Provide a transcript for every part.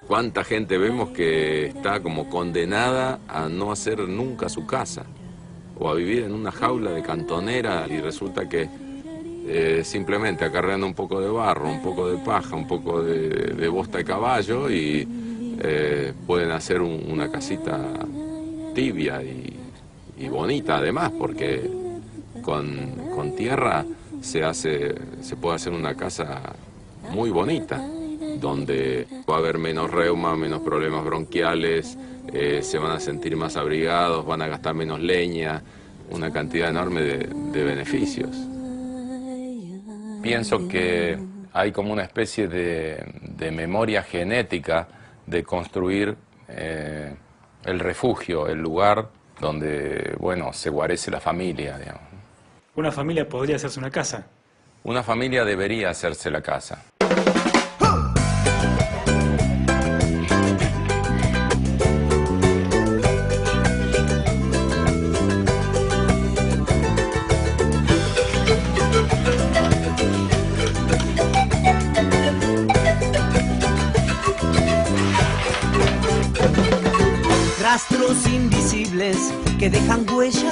¿Cuánta gente vemos que está como condenada a no hacer nunca su casa? O a vivir en una jaula de cantonera y resulta que simplemente acarreando un poco de barro, un poco de paja, un poco de bosta de caballo y pueden hacer una casita tibia y bonita además, porque con tierra se puede hacer una casa muy bonita, donde va a haber menos reuma, menos problemas bronquiales, se van a sentir más abrigados, van a gastar menos leña, una cantidad enorme de beneficios. Pienso que hay como una especie de memoria genética de construir el refugio, el lugar donde, bueno, se guarece la familia, digamos. Una familia podría hacerse una casa. Una familia debería hacerse la casa. Rastros invisibles que dejan huella,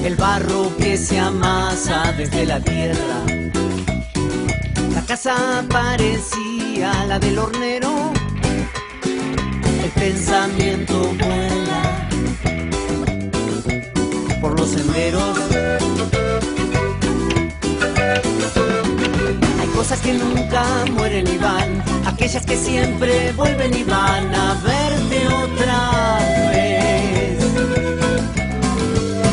el barro que se amasa desde la tierra. La casa parecía la del hornero, el pensamiento vuela por los senderos. Hay cosas que nunca mueren y van, aquellas que siempre vuelven y van a verte otra vez.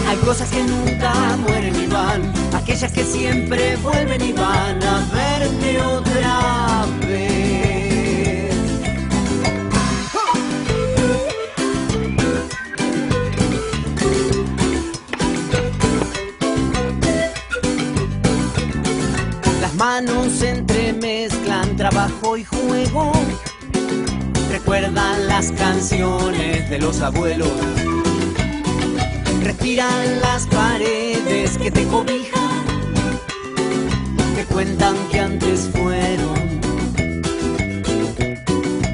Hay cosas que nunca mueren y van, aquellas que siempre vuelven y van a verte otra vez. Las manos se entremezclan, trabajo y juego, recuerdan las canciones de los abuelos, respiran las paredes que te cobijan, te cuentan que antes fueron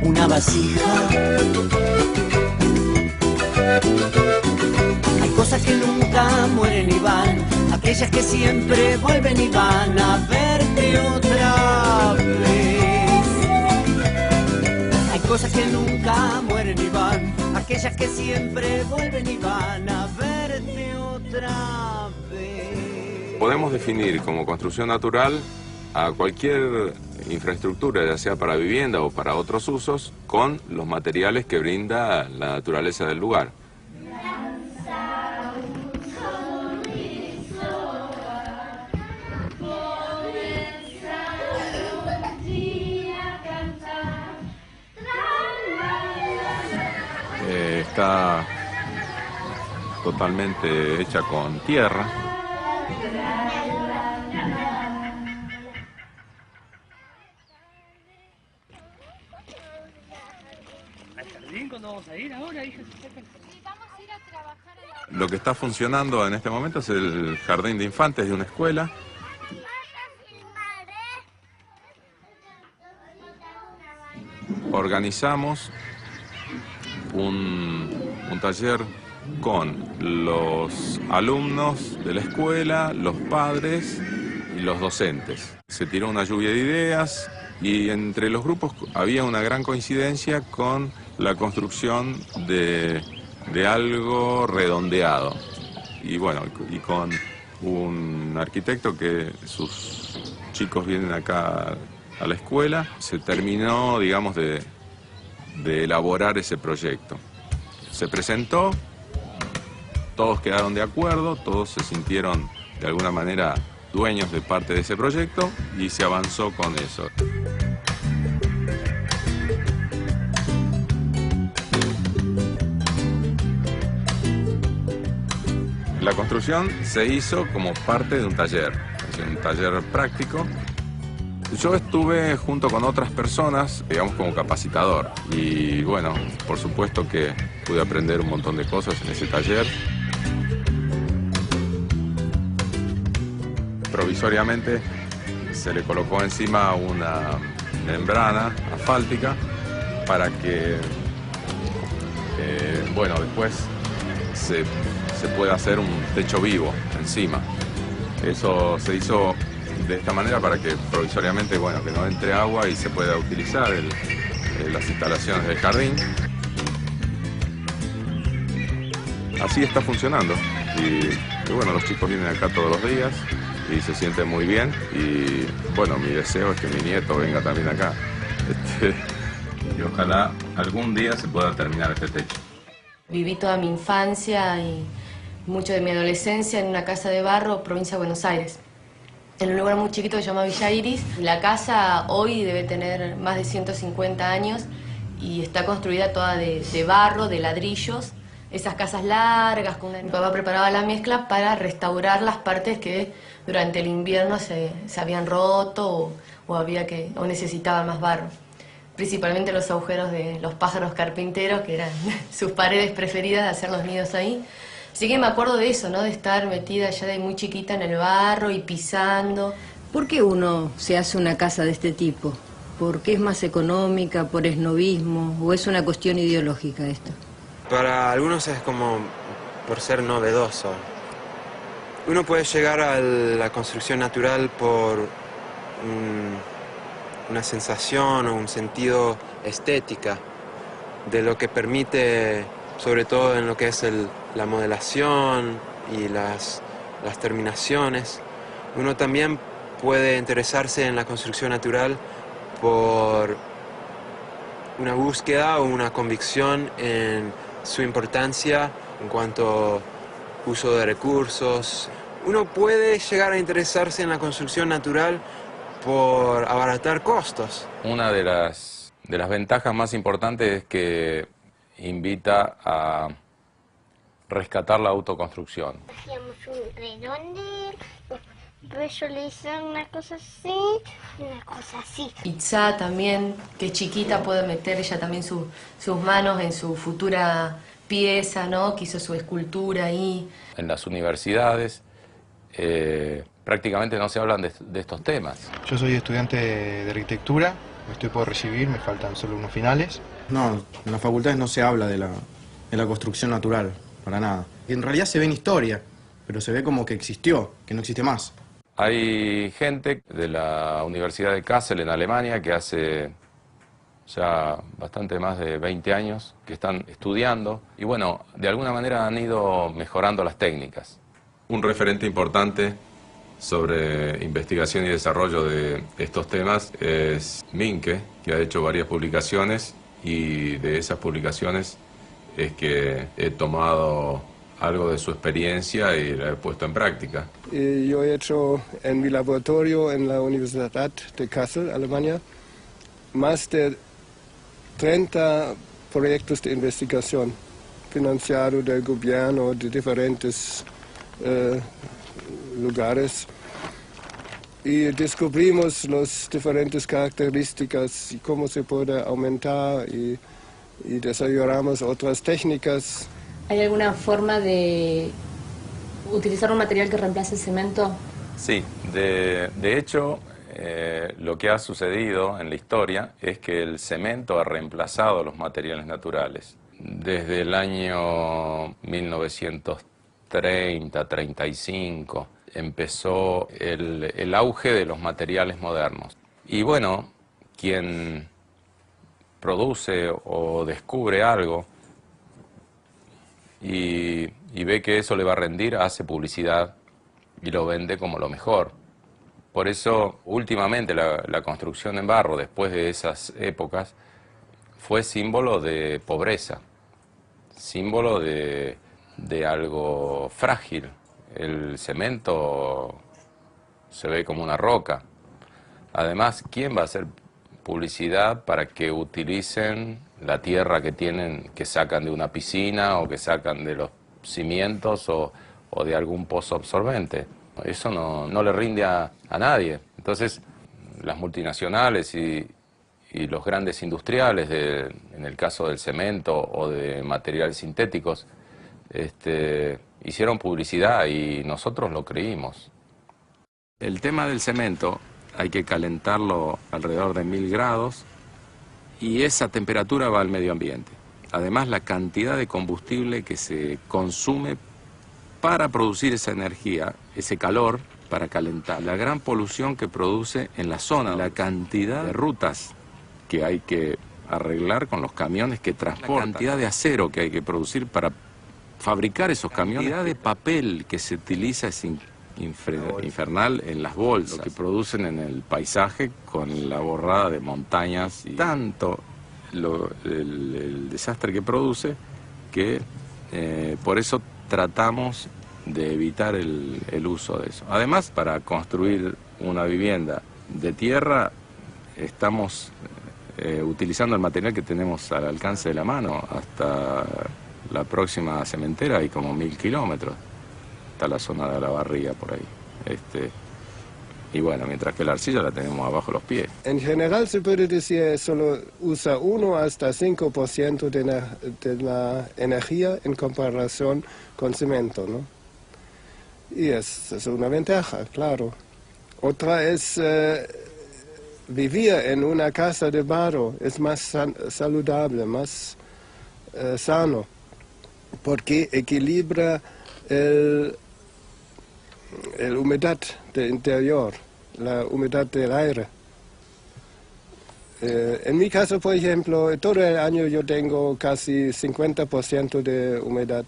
una vasija. Hay cosas que nunca mueren y van, aquellas que siempre vuelven y van a verte otra vez. Hay cosas que nunca mueren y van, aquellas que siempre vuelven y van a verte otra vez. Podemos definir como construcción natural a cualquier infraestructura, ya sea para vivienda o para otros usos, con los materiales que brinda la naturaleza del lugar. Está totalmente hecha con tierra. ¿Al jardín cuando vamos a ir ahora, hija? Lo que está funcionando en este momento es el jardín de infantes de una escuela. Organizamos un taller con los alumnos de la escuela, los padres y los docentes. Se tiró una lluvia de ideas y entre los grupos había una gran coincidencia con la construcción de algo redondeado. Y bueno, y con un arquitecto que sus chicos vienen acá a la escuela, se terminó, digamos, de elaborar ese proyecto. Se presentó, todos quedaron de acuerdo, todos se sintieron de alguna manera dueños de parte de ese proyecto y se avanzó con eso. La construcción se hizo como parte de un taller práctico. Yo estuve junto con otras personas, digamos, como capacitador. Y bueno, por supuesto que pude aprender un montón de cosas en ese taller. provisoriamente se le colocó encima una membrana asfáltica para que, bueno, después se pueda hacer un techo vivo encima. Eso se hizo de esta manera para que provisoriamente, bueno, que no entre agua y se pueda utilizar las instalaciones del jardín. Así está funcionando y bueno, los chicos vienen acá todos los días y se sienten muy bien y bueno, mi deseo es que mi nieto venga también acá y ojalá algún día se pueda terminar este techo. Viví toda mi infancia y mucho de mi adolescencia en una casa de barro, provincia de Buenos Aires, en un lugar muy chiquito que se llama Villa Iris. La casa hoy debe tener más de 150 años y está construida toda de barro, de ladrillos. Esas casas largas, mi papá preparaba la mezcla para restaurar las partes que durante el invierno se habían roto o necesitaban más barro. Principalmente los agujeros de los pájaros carpinteros, que eran sus paredes preferidas, de hacer los nidos ahí. Así que me acuerdo de eso, ¿no? De estar metida ya de muy chiquita en el barro y pisando. ¿Por qué uno se hace una casa de este tipo? ¿Por qué es más económica? ¿Por esnovismo? ¿O es una cuestión ideológica esto? Para algunos es como por ser novedoso. Uno puede llegar a la construcción natural por una sensación o un sentido estética de lo que permite, sobre todo en lo que es la modelación y las terminaciones. Uno también puede interesarse en la construcción natural por una búsqueda o una convicción en su importancia en cuanto a uso de recursos. Uno puede llegar a interesarse en la construcción natural por abaratar costos. Una de las ventajas más importantes es que invita a rescatar la autoconstrucción. Hacíamos un redondel, después yo le hice una cosa así y una cosa así. Itzá también, que es chiquita, puede meter ella también sus manos en su futura pieza, ¿no? Que hizo su escultura ahí. En las universidades prácticamente no se hablan de estos temas. Yo soy estudiante de arquitectura, me estoy por recibir, me faltan solo unos finales. No, en las facultades no se habla de la construcción natural, para nada. Y en realidad se ve en historia, pero se ve como que existió, que no existe más. Hay gente de la Universidad de Kassel en Alemania que hace ya bastante más de 20 años que están estudiando y bueno, de alguna manera han ido mejorando las técnicas. Un referente importante sobre investigación y desarrollo de estos temas es Minke, que ha hecho varias publicaciones y de esas publicaciones es que he tomado algo de su experiencia y la he puesto en práctica. Yo he hecho en mi laboratorio en la Universidad de Kassel, Alemania, más de 30 proyectos de investigación financiados del gobierno de diferentes lugares y descubrimos las diferentes características y cómo se puede aumentar y desarrollamos otras técnicas. ¿Hay alguna forma de utilizar un material que reemplace el cemento? Sí, de hecho lo que ha sucedido en la historia es que el cemento ha reemplazado los materiales naturales. Desde el año 1930-35 empezó el auge de los materiales modernos. Y bueno, quien produce o descubre algo y ve que eso le va a rendir, hace publicidad y lo vende como lo mejor. Por eso, últimamente, la construcción en barro, después de esas épocas, fue símbolo de pobreza, símbolo de algo frágil. El cemento se ve como una roca. Además, ¿quién va a hacer publicidad para que utilicen la tierra que tienen, que sacan de una piscina o que sacan de los cimientos o de algún pozo absorbente? Eso no le rinde a nadie. Entonces, las multinacionales y los grandes industriales, en el caso del cemento o de materiales sintéticos, hicieron publicidad y nosotros lo creímos. El tema del cemento hay que calentarlo alrededor de 1000 grados y esa temperatura va al medio ambiente. Además, la cantidad de combustible que se consume para producir esa energía, ese calor, para calentar. La gran polución que produce en la zona, la cantidad de rutas que hay que arreglar con los camiones que transportan, la cantidad de acero que hay que producir para fabricar esos camiones, la cantidad de papel que se utiliza es infernal en las bolsas, lo que producen en el paisaje con la borrada de montañas y tanto el desastre que produce que por eso tratamos de evitar el uso de eso. Además, para construir una vivienda de tierra estamos utilizando el material que tenemos al alcance de la mano. Hasta la próxima cementera hay como 1000 kilómetros. Está la zona de la Barriga por ahí. Y bueno, mientras que la arcilla la tenemos abajo los pies. En general se puede decir solo usa 1 hasta 5% de la energía en comparación con cemento, ¿no? Y es una ventaja, claro. Otra es vivir en una casa de barro, es más saludable, más sano, porque equilibra la humedad del interior, la humedad del aire. En mi caso, por ejemplo, todo el año yo tengo casi 50% de humedad.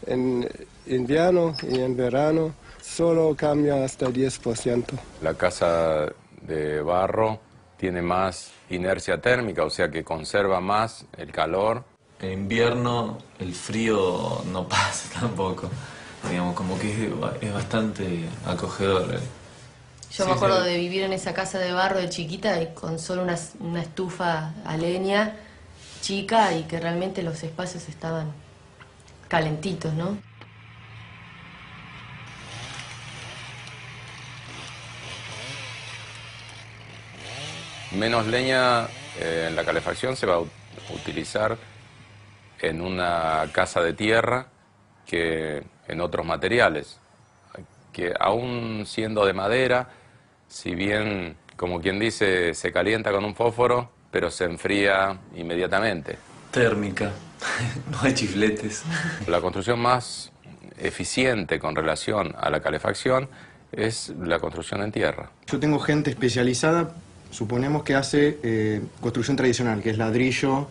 En invierno y en verano solo cambia hasta 10%. La casa de barro tiene más inercia térmica, o sea que conserva más el calor. En invierno el frío no pasa tampoco, digamos, como que es bastante acogedor. Yo me acuerdo de vivir en esa casa de barro de chiquita y con solo una estufa a leña chica y que realmente los espacios estaban calentitos, ¿no? Menos leña en la calefacción se va a utilizar en una casa de tierra que en otros materiales, que aún siendo de madera, si bien, como quien dice, se calienta con un fósforo, pero se enfría inmediatamente. Térmica, no hay chifletes. La construcción más eficiente con relación a la calefacción es la construcción en tierra. Yo tengo gente especializada, suponemos que hace construcción tradicional, que es ladrillo,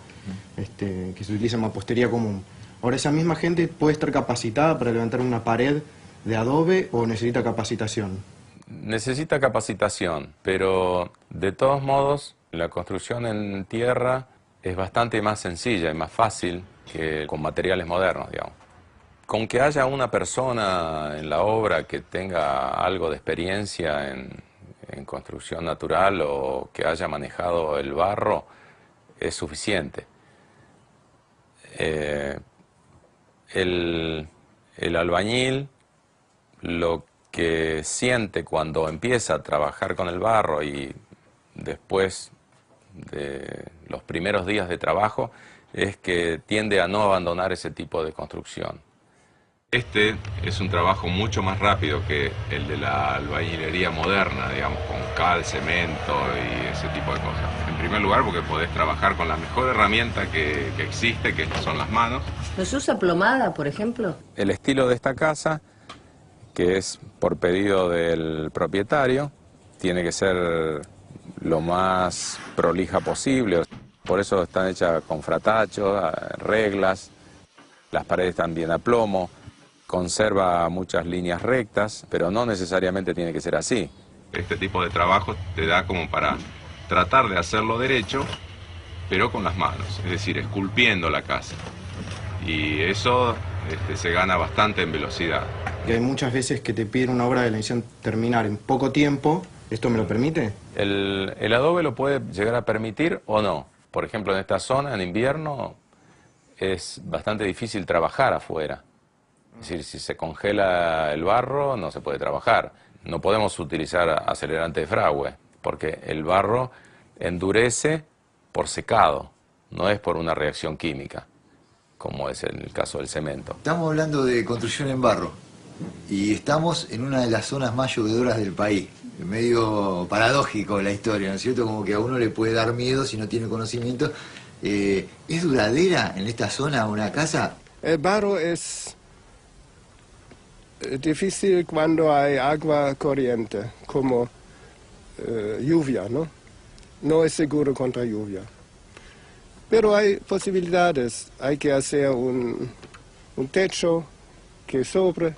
que se utiliza en mampostería común. Ahora, esa misma gente puede estar capacitada para levantar una pared de adobe o necesita capacitación. Necesita capacitación, pero de todos modos la construcción en tierra es bastante más sencilla y más fácil que con materiales modernos, digamos. Con que haya una persona en la obra que tenga algo de experiencia en construcción natural o que haya manejado el barro es suficiente. El albañil lo que siente cuando empieza a trabajar con el barro y después de los primeros días de trabajo es que tiende a no abandonar ese tipo de construcción. Este es un trabajo mucho más rápido que el de la albañilería moderna, digamos, con cal, cemento y ese tipo de cosas. En primer lugar, porque podés trabajar con la mejor herramienta que existe, que son las manos. ¿No se usa plomada, por ejemplo? El estilo de esta casa, que es por pedido del propietario, tiene que ser lo más prolija posible. Por eso están hechas con fratachos, reglas, las paredes están bien a plomo. Conserva muchas líneas rectas, pero no necesariamente tiene que ser así. Este tipo de trabajo te da como para tratar de hacerlo derecho, pero con las manos, es decir, esculpiendo la casa. Y eso se gana bastante en velocidad. Y hay muchas veces que te piden una obra de la edición terminar en poco tiempo. ¿Esto me lo permite? El adobe lo puede llegar a permitir o no. Por ejemplo, en esta zona, en invierno, es bastante difícil trabajar afuera. Es decir, si se congela el barro, no se puede trabajar. No podemos utilizar acelerante de fragüe, porque el barro endurece por secado, no es por una reacción química, como es en el caso del cemento. Estamos hablando de construcción en barro. y estamos en una de las zonas más llovedoras del país. Medio paradójico la historia, ¿no es cierto? Como que a uno le puede dar miedo si no tiene conocimiento. ¿Es duradera en esta zona una casa? El barro es difícil cuando hay agua corriente, como lluvia, ¿no? No es seguro contra lluvia. Pero hay posibilidades. Hay que hacer un techo que sobre,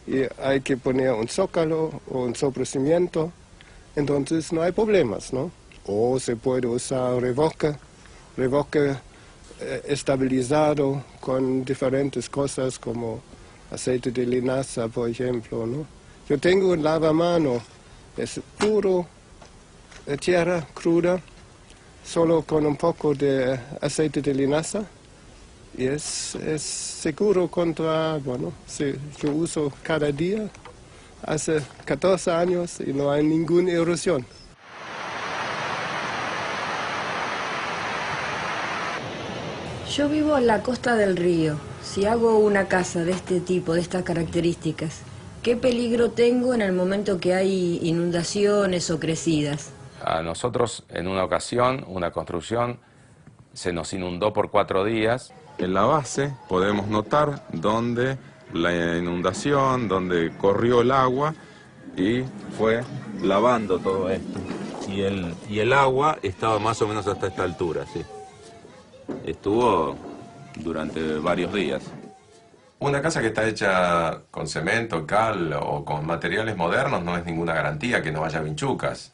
y hay que poner un zócalo o un sobrecimiento. Entonces no hay problemas, ¿no? O se puede usar revoque estabilizado con diferentes cosas como aceite de linaza, por ejemplo, ¿no? Yo tengo un lavamano, es puro tierra cruda, solo con un poco de aceite de linaza, y es seguro contra agua, ¿no? Sí, yo uso cada día, hace 14 años y no hay ninguna erosión. Yo vivo en la costa del río. Si hago una casa de este tipo, de estas características, ¿qué peligro tengo en el momento que hay inundaciones o crecidas? A nosotros, en una ocasión, una construcción se nos inundó por 4 días. En la base podemos notar dónde la inundación, dónde corrió el agua y fue lavando todo esto. Y el agua estaba más o menos hasta esta altura, sí. Estuvo durante varios días. Una casa que está hecha con cemento, cal o con materiales modernos no es ninguna garantía que no haya vinchucas.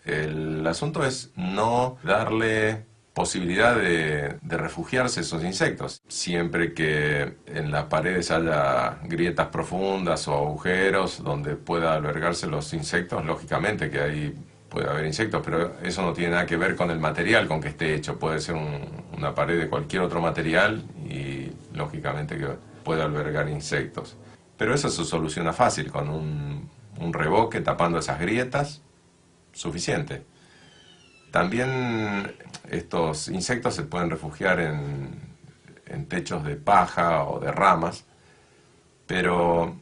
El asunto es no darle posibilidad de refugiarse esos insectos. Siempre que en las paredes haya grietas profundas o agujeros donde pueda albergarse los insectos, lógicamente que ahí puede haber insectos, pero eso no tiene nada que ver con el material con que esté hecho. Puede ser una pared de cualquier otro material y lógicamente que puede albergar insectos. Pero eso se soluciona fácil con un revoque tapando esas grietas, suficiente. También estos insectos se pueden refugiar en techos de paja o de ramas, pero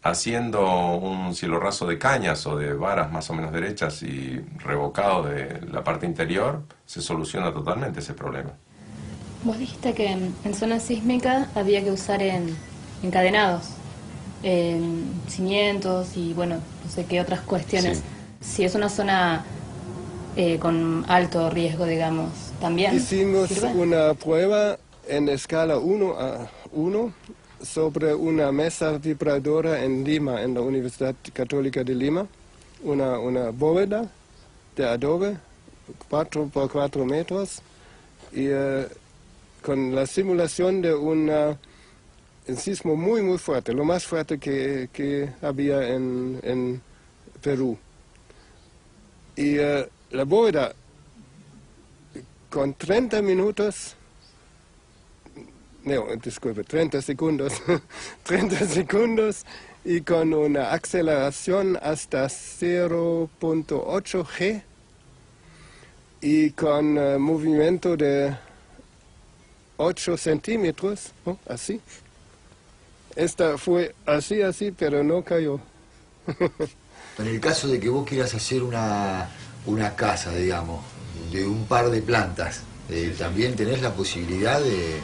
haciendo un cielo raso de cañas o de varas más o menos derechas y revocado de la parte interior, se soluciona totalmente ese problema. Vos dijiste que en zona sísmica había que usar encadenados, cimientos y bueno, no sé qué otras cuestiones. Sí. Si es una zona con alto riesgo, digamos, ¿también hicimos sirve? Una prueba en escala 1:1 sobre una mesa vibradora en Lima, en la Universidad Católica de Lima, una bóveda de adobe, 4 por 4 metros, y con la simulación de un sismo muy fuerte, lo más fuerte que había en Perú. Y la bóveda, con 30 minutos, no, disculpe, 30 segundos, 30 segundos y con una aceleración hasta 0.8 G y con movimiento de 8 centímetros, ¿no? Así. Esta fue así, pero no cayó. En el caso de que vos quieras hacer una casa, digamos, de un par de plantas, ¿también tenés la posibilidad de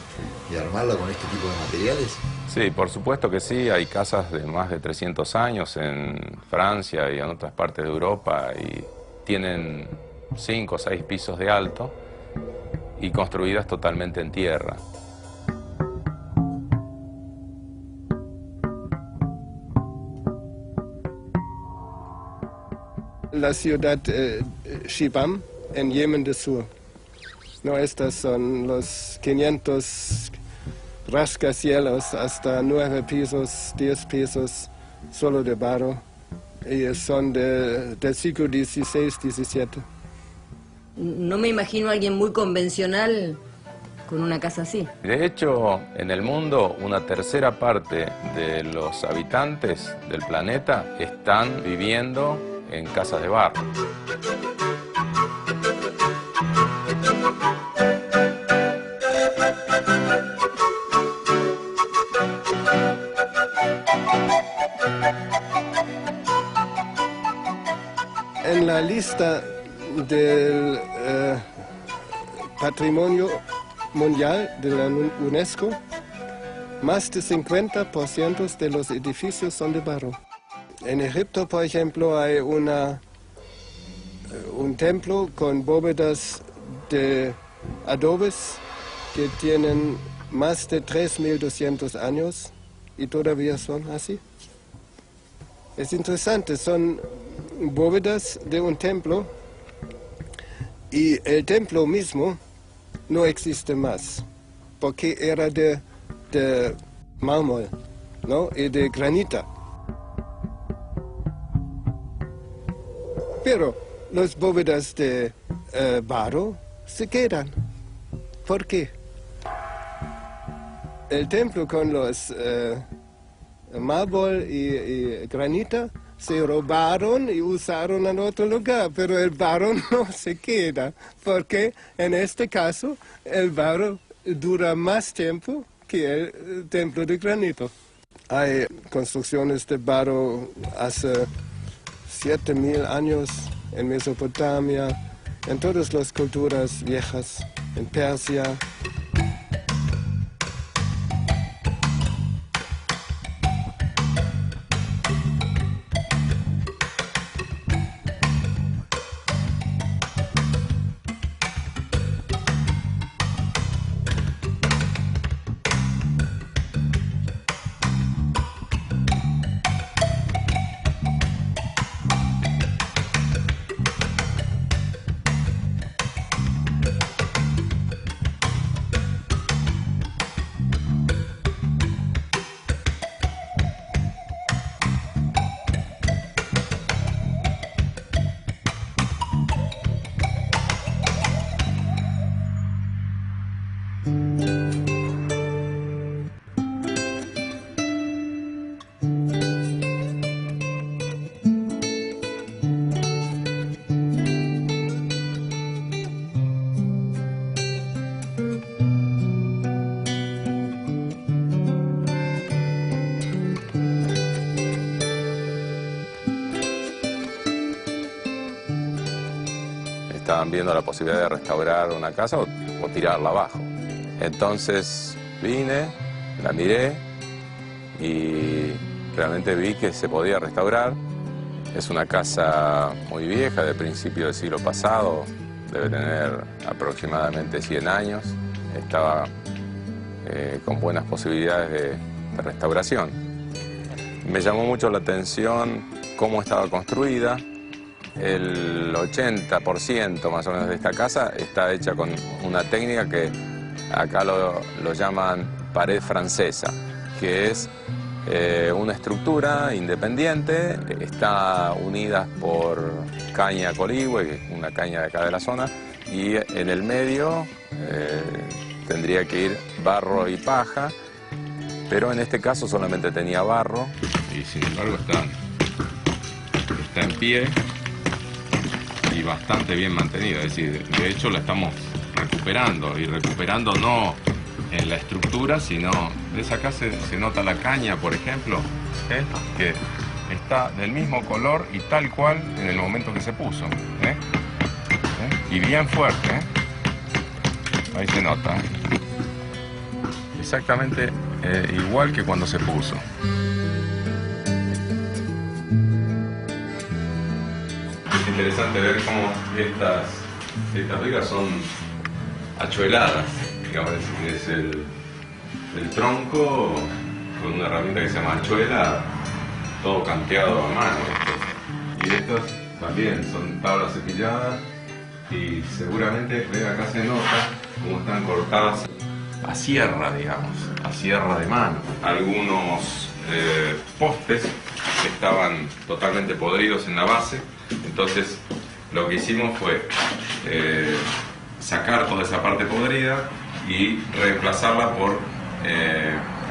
armarla con este tipo de materiales? Sí, por supuesto que sí. Hay casas de más de 300 años en Francia y en otras partes de Europa y tienen 5 o 6 pisos de alto y construidas totalmente en tierra. La ciudad Shibam, en Yemen del Sur. No, estas son los 500 rascacielos hasta 9 pisos, 10 pisos, solo de barro. Y son del siglo XVI, XVII. No me imagino a alguien muy convencional con una casa así. De hecho, en el mundo, una tercera parte de los habitantes del planeta están viviendo en casas de barro. en la lista del Patrimonio Mundial de la UNESCO, más del 50% de los edificios son de barro. En Egipto, por ejemplo, hay un templo con bóvedas de adobes que tienen más de 3.200 años y todavía son así. Es interesante, son bóvedas de un templo y el templo mismo no existe más porque era de mármol, ¿no? Y de granita. Pero las bóvedas de barro se quedan. ¿Por qué? El templo con los mármol y granita se robaron y usaron en otro lugar, pero el barro no se queda, porque en este caso el barro dura más tiempo que el templo de granito. Hay construcciones de barro hace 7.000 años en Mesopotamia, en todas las culturas viejas, en Persia. Estaban viendo la posibilidad de restaurar una casa o tirarla abajo. Entonces vine, la miré y realmente vi que se podía restaurar. Es una casa muy vieja, de principio del siglo pasado, debe tener aproximadamente 100 años. Estaba con buenas posibilidades de restauración. Me llamó mucho la atención cómo estaba construida. El 80% más o menos de esta casa está hecha con una técnica que acá lo llaman pared francesa, que es una estructura independiente, está unida por caña coligüe, que es una caña de acá de la zona, y en el medio tendría que ir barro y paja, pero en este caso solamente tenía barro y sin embargo está en pie y bastante bien mantenida, es decir, de hecho la estamos recuperando, y recuperando no en la estructura, sino ves acá se nota la caña, por ejemplo, que está del mismo color y tal cual en el momento que se puso, y bien fuerte, ahí se nota, exactamente igual que cuando se puso. Es interesante ver cómo estas vigas son achueladas, digamos, es el tronco con una herramienta que se llama achuela, todo canteado a mano. Y estos también son tablas cepilladas y seguramente, acá se nota cómo están cortadas a sierra, digamos, a sierra de mano. Algunos postes estaban totalmente podridos en la base, entonces lo que hicimos fue sacar toda esa parte podrida y reemplazarla por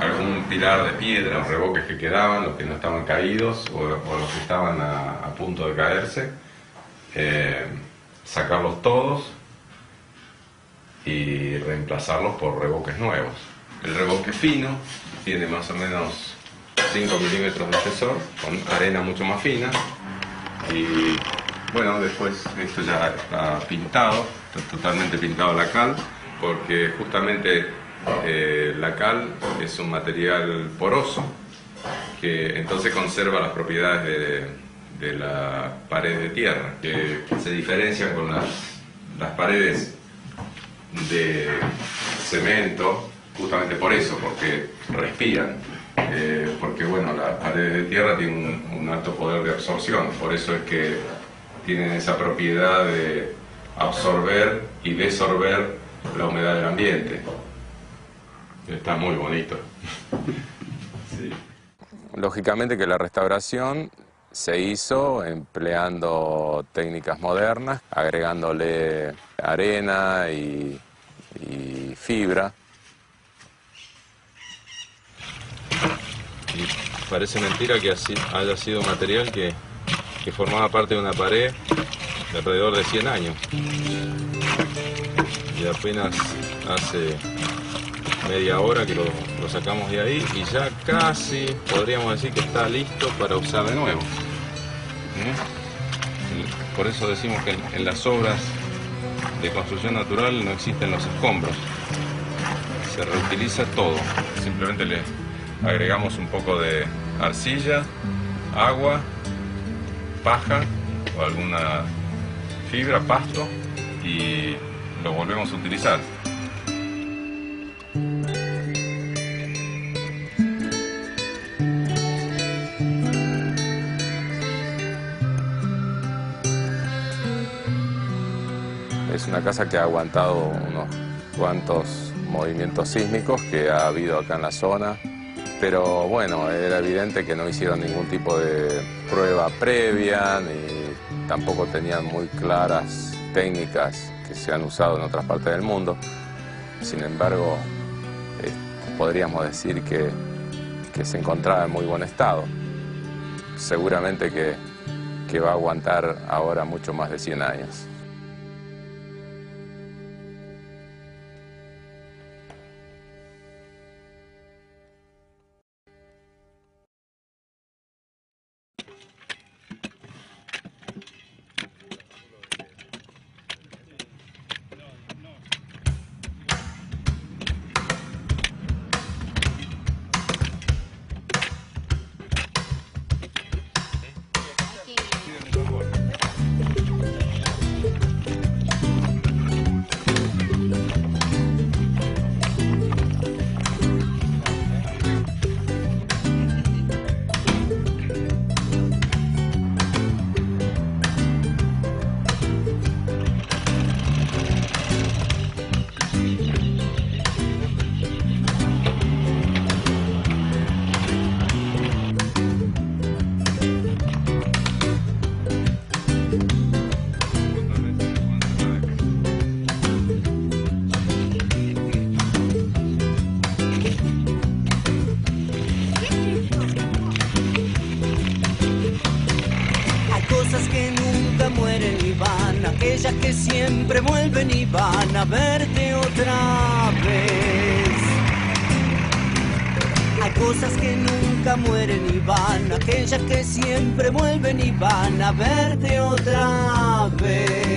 algún pilar de piedra o revoques que quedaban, los que no estaban caídos o los que estaban a punto de caerse, sacarlos todos y reemplazarlos por revoques nuevos. El revoque fino tiene más o menos 5 milímetros de espesor, con arena mucho más fina, y Bueno, después esto ya está pintado, está totalmente pintado la cal, porque justamente la cal es un material poroso, que entonces conserva las propiedades de la pared de tierra, que se diferencian con las paredes de cemento, justamente por eso, porque respiran. Porque bueno, las paredes de tierra tienen un alto poder de absorción, por eso es que tienen esa propiedad de absorber y desorber la humedad del ambiente. Está muy bonito. Sí. Lógicamente que la restauración se hizo empleando técnicas modernas, agregándole arena y fibra. Y parece mentira que haya sido material que formaba parte de una pared de alrededor de 100 años. Y apenas hace media hora que lo sacamos de ahí y ya casi podríamos decir que está listo para usar de nuevo. Por eso decimos que en las obras de construcción natural no existen los escombros. Se reutiliza todo. Simplemente le agregamos un poco de arcilla, agua, paja o alguna fibra, pasto, y lo volvemos a utilizar. Es una casa que ha aguantado unos cuantos movimientos sísmicos que ha habido acá en la zona, pero bueno, era evidente que no hicieron ningún tipo de prueba previa, ni tampoco tenían muy claras técnicas que se han usado en otras partes del mundo. Sin embargo, podríamos decir que se encontraba en muy buen estado. Seguramente que va a aguantar ahora mucho más de 100 años. Aquellas que siempre vuelven y van a verte otra vez. Hay cosas que nunca mueren y van, aquellas que siempre vuelven y van a verte otra vez.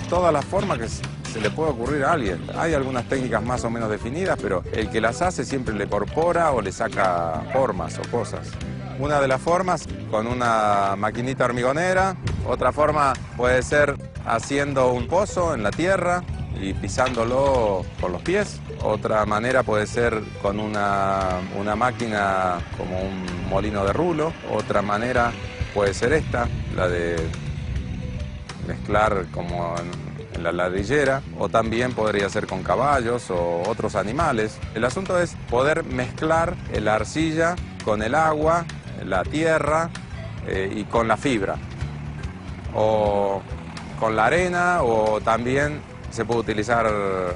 Todas las formas que se le puede ocurrir a alguien. Hay algunas técnicas más o menos definidas, pero el que las hace siempre le incorpora o le saca formas o cosas. Una de las formas con una maquinita hormigonera, otra forma puede ser haciendo un pozo en la tierra y pisándolo con los pies. Otra manera puede ser con una máquina como un molino de rulo. Otra manera puede ser esta, la de mezclar como en la ladrillera, o también podría ser con caballos o otros animales. El asunto es poder mezclar la arcilla con el agua, la tierra y con la fibra, o con la arena, o también se puede utilizar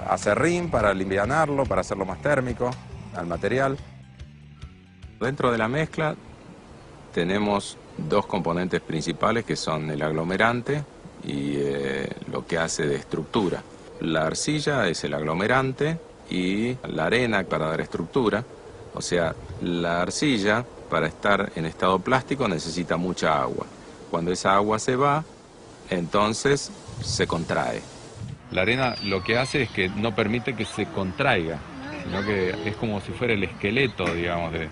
acerrín para alivianarlo, para hacerlo más térmico al material. Dentro de la mezcla tenemos dos componentes principales que son el aglomerante y lo que hace de estructura. La arcilla es el aglomerante y la arena para dar estructura. O sea, la arcilla para estar en estado plástico necesita mucha agua. Cuando esa agua se va, entonces se contrae. La arena lo que hace es que no permite que se contraiga, sino que es como si fuera el esqueleto, digamos, de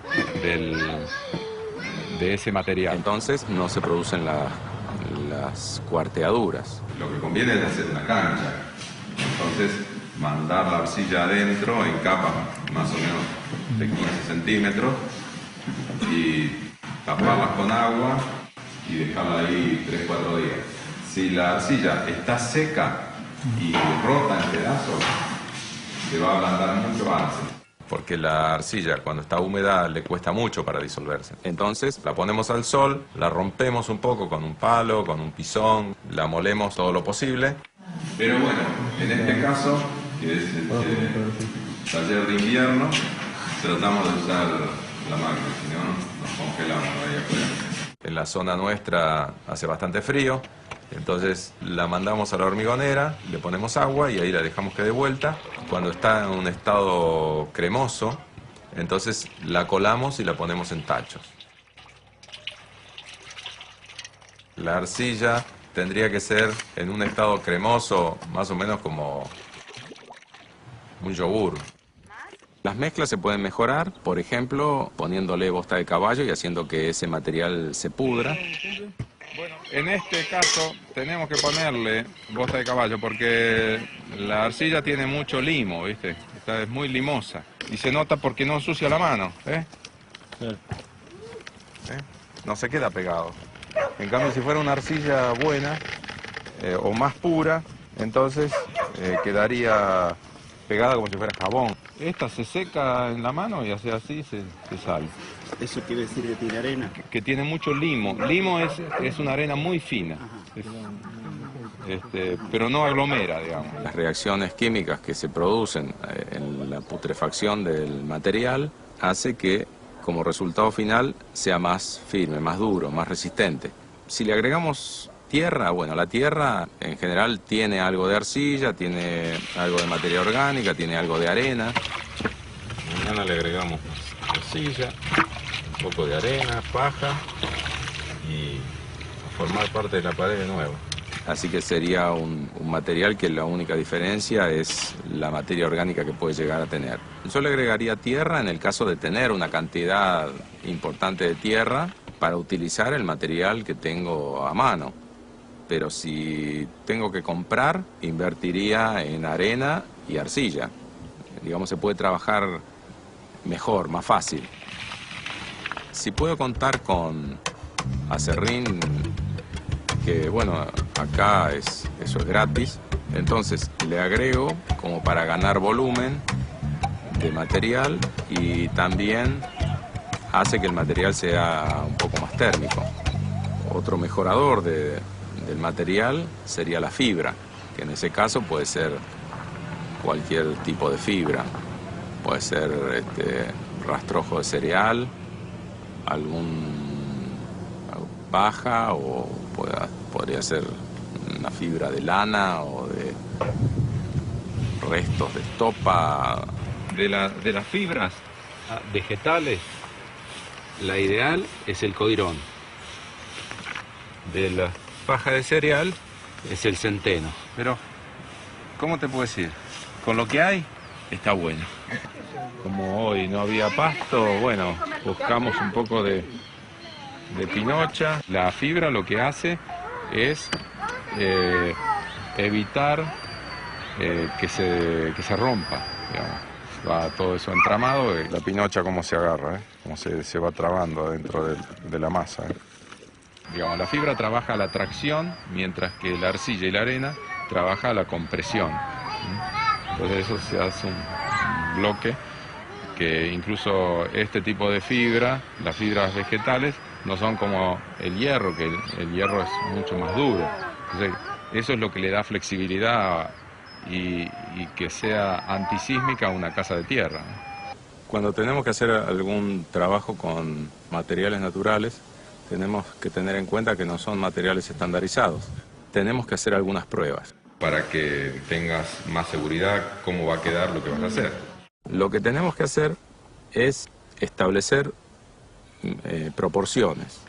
ese material. Entonces no se producen las cuarteaduras. Lo que conviene es hacer una cancha. Entonces mandar la arcilla adentro en capas más o menos de 15 centímetros y taparlas con agua y dejarla ahí 3-4 días. Si la arcilla está seca y rota en pedazos, se va a ablandar mucho antes. Porque la arcilla cuando está húmeda le cuesta mucho para disolverse. Entonces la ponemos al sol, la rompemos un poco con un palo, con un pisón, la molemos todo lo posible. Pero bueno, en este caso, que es el taller de invierno, tratamos de usar la máquina, si no nos congelamos ahí afuera. En la zona nuestra hace bastante frío, entonces la mandamos a la hormigonera, le ponemos agua y ahí la dejamos que dé vuelta. Cuando está en un estado cremoso, entonces la colamos y la ponemos en tachos. La arcilla tendría que ser en un estado cremoso, más o menos como un yogur. Las mezclas se pueden mejorar, por ejemplo, poniéndole bosta de caballo y haciendo que ese material se pudra. Bueno, en este caso tenemos que ponerle bosta de caballo porque la arcilla tiene mucho limo, ¿viste? Es muy limosa y se nota porque no ensucia la mano, ¿eh? No se queda pegado. En cambio, si fuera una arcilla buena o más pura, entonces quedaría pegada como si fuera jabón. Esta se seca en la mano y hace así se sale. ¿Eso quiere decir que tiene arena? Que tiene mucho limo. Limo es una arena muy fina, pero no aglomera, digamos. Las reacciones químicas que se producen en la putrefacción del material hace que, como resultado final, sea más firme, más duro, más resistente. Si le agregamos tierra, bueno, la tierra en general tiene algo de arcilla, tiene algo de materia orgánica, tiene algo de arena. Mañana le agregamos arcilla, un poco de arena, paja y a formar parte de la pared de nuevo. Así que sería un material que la única diferencia es la materia orgánica que puede llegar a tener. Yo le agregaría tierra en el caso de tener una cantidad importante de tierra para utilizar el material que tengo a mano. Pero si tengo que comprar, invertiría en arena y arcilla. Digamos, se puede trabajar mejor, más fácil. Si puedo contar con acerrín, que bueno, acá eso es gratis, entonces le agrego como para ganar volumen de material y también hace que el material sea un poco más térmico. Otro mejorador del material sería la fibra, que en ese caso puede ser cualquier tipo de fibra. Puede ser rastrojo de cereal, paja, o podría ser una fibra de lana o de restos de estopa. De las fibras vegetales, la ideal es el coirón. De la paja de cereal es el centeno. Pero, ¿cómo te puedo decir? Con lo que hay, está bueno. Como hoy no había pasto, bueno, buscamos un poco de pinocha. La fibra lo que hace es evitar que se rompa, digamos. Va todo eso entramado, la pinocha cómo se agarra, cómo se va trabando dentro de la masa. Digamos, la fibra trabaja la tracción, mientras que la arcilla y la arena trabaja la compresión. Entonces eso se hace un bloque que incluso este tipo de fibra, las fibras vegetales, no son como el hierro, que el hierro es mucho más duro. Entonces, eso es lo que le da flexibilidad y que sea antisísmica a una casa de tierra. Cuando tenemos que hacer algún trabajo con materiales naturales, tenemos que tener en cuenta que no son materiales estandarizados. Tenemos que hacer algunas pruebas. Para que tengas más seguridad cómo va a quedar lo que vas a hacer. Lo que tenemos que hacer es establecer proporciones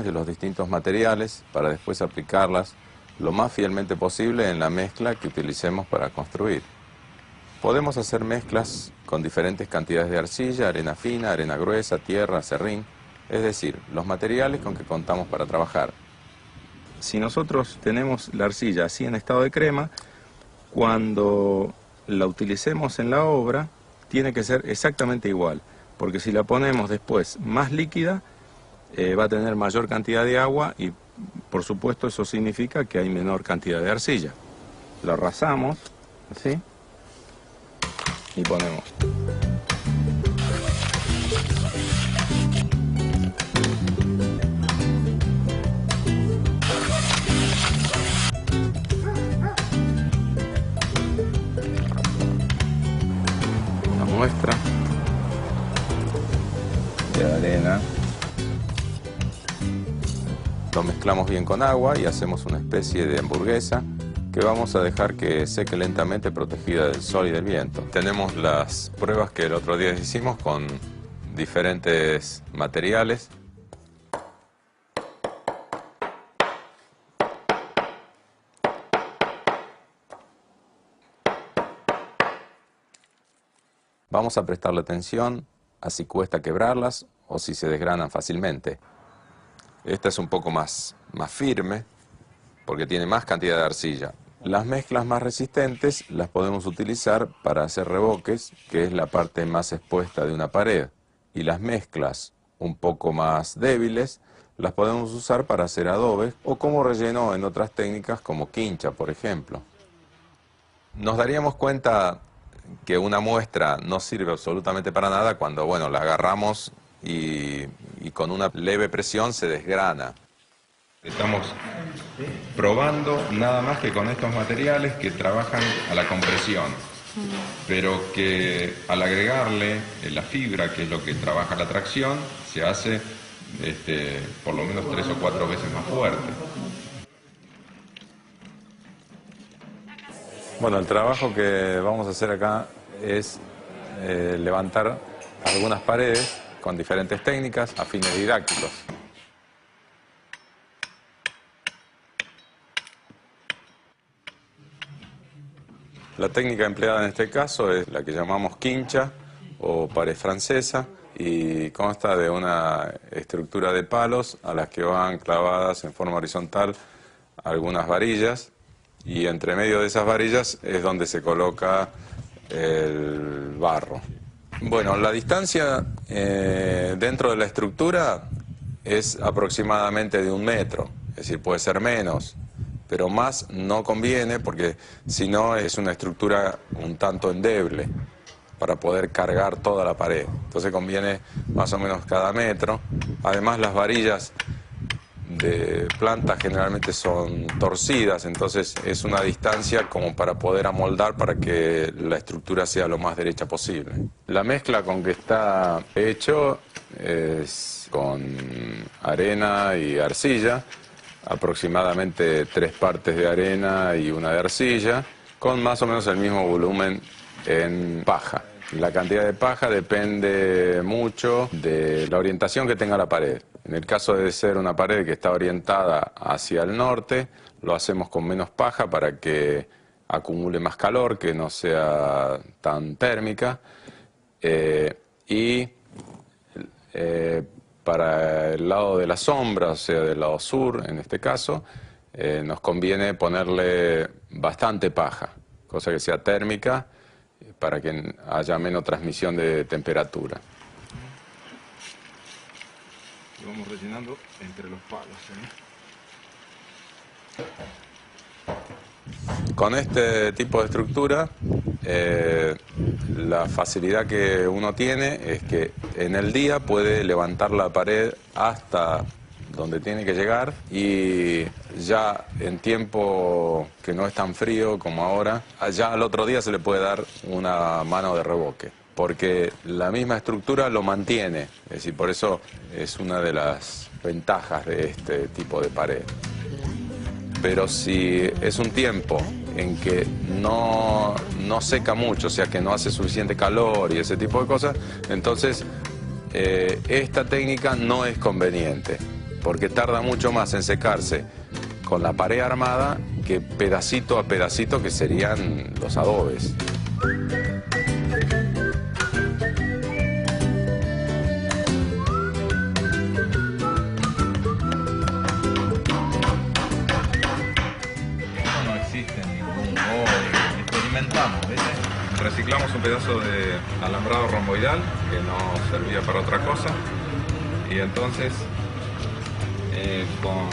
de los distintos materiales para después aplicarlas lo más fielmente posible en la mezcla que utilicemos para construir. Podemos hacer mezclas con diferentes cantidades de arcilla, arena fina, arena gruesa, tierra, serrín, es decir, los materiales con que contamos para trabajar. Si nosotros tenemos la arcilla así en estado de crema, cuando la utilicemos en la obra, tiene que ser exactamente igual, porque si la ponemos después más líquida, va a tener mayor cantidad de agua y, por supuesto, eso significa que hay menor cantidad de arcilla. La rasamos, así, y ponemos. Una muestra de arena. Lo mezclamos bien con agua y hacemos una especie de hamburguesa que vamos a dejar que seque lentamente protegida del sol y del viento. Tenemos las pruebas que el otro día hicimos con diferentes materiales. Vamos a prestarle atención a si cuesta quebrarlas o si se desgranan fácilmente. Esta es un poco más firme porque tiene más cantidad de arcilla. Las mezclas más resistentes las podemos utilizar para hacer revoques, que es la parte más expuesta de una pared. Y las mezclas un poco más débiles las podemos usar para hacer adobes o como relleno en otras técnicas como quincha, por ejemplo. Nos daríamos cuenta que una muestra no sirve absolutamente para nada cuando, bueno, la agarramos y con una leve presión se desgrana. Estamos probando nada más que con estos materiales que trabajan a la compresión, pero que al agregarle la fibra, que es lo que trabaja la tracción, se hace por lo menos 3 o 4 veces más fuerte. Bueno, el trabajo que vamos a hacer acá es levantar algunas paredes con diferentes técnicas a fines didácticos. La técnica empleada en este caso es la que llamamos quincha o pared francesa y consta de una estructura de palos a las que van clavadas en forma horizontal algunas varillas y entre medio de esas varillas es donde se coloca el barro. Bueno, la distancia dentro de la estructura es aproximadamente de 1 metro, es decir, puede ser menos, pero más no conviene porque si no es una estructura un tanto endeble para poder cargar toda la pared. Entonces conviene más o menos cada metro. Además las varillas de planta generalmente son torcidas, entonces es una distancia como para poder amoldar para que la estructura sea lo más derecha posible. La mezcla con que está hecho es con arena y arcilla, aproximadamente 3 partes de arena y 1 de arcilla, con más o menos el mismo volumen en paja. La cantidad de paja depende mucho de la orientación que tenga la pared. En el caso de ser una pared que está orientada hacia el norte, lo hacemos con menos paja para que acumule más calor, que no sea tan térmica. Para el lado de la sombra, o sea, del lado sur, en este caso, nos conviene ponerle bastante paja, cosa que sea térmica, para que haya menos transmisión de temperatura. y vamos rellenando entre los palos, Con este tipo de estructura, la facilidad que uno tiene es que en el día puede levantar la pared hasta donde tiene que llegar y ya en tiempo que no es tan frío como ahora, ya al otro día se le puede dar una mano de revoque, porque la misma estructura lo mantiene, es decir, por eso es una de las ventajas de este tipo de pared. Pero si es un tiempo en que no seca mucho, o sea que no hace suficiente calor y ese tipo de cosas, entonces esta técnica no es conveniente, porque tarda mucho más en secarse con la pared armada que pedacito a pedacito, que serían los adobes. No existe ningún experimentamos, ¿viste? Reciclamos un pedazo de alambrado romboidal que no servía para otra cosa y entonces con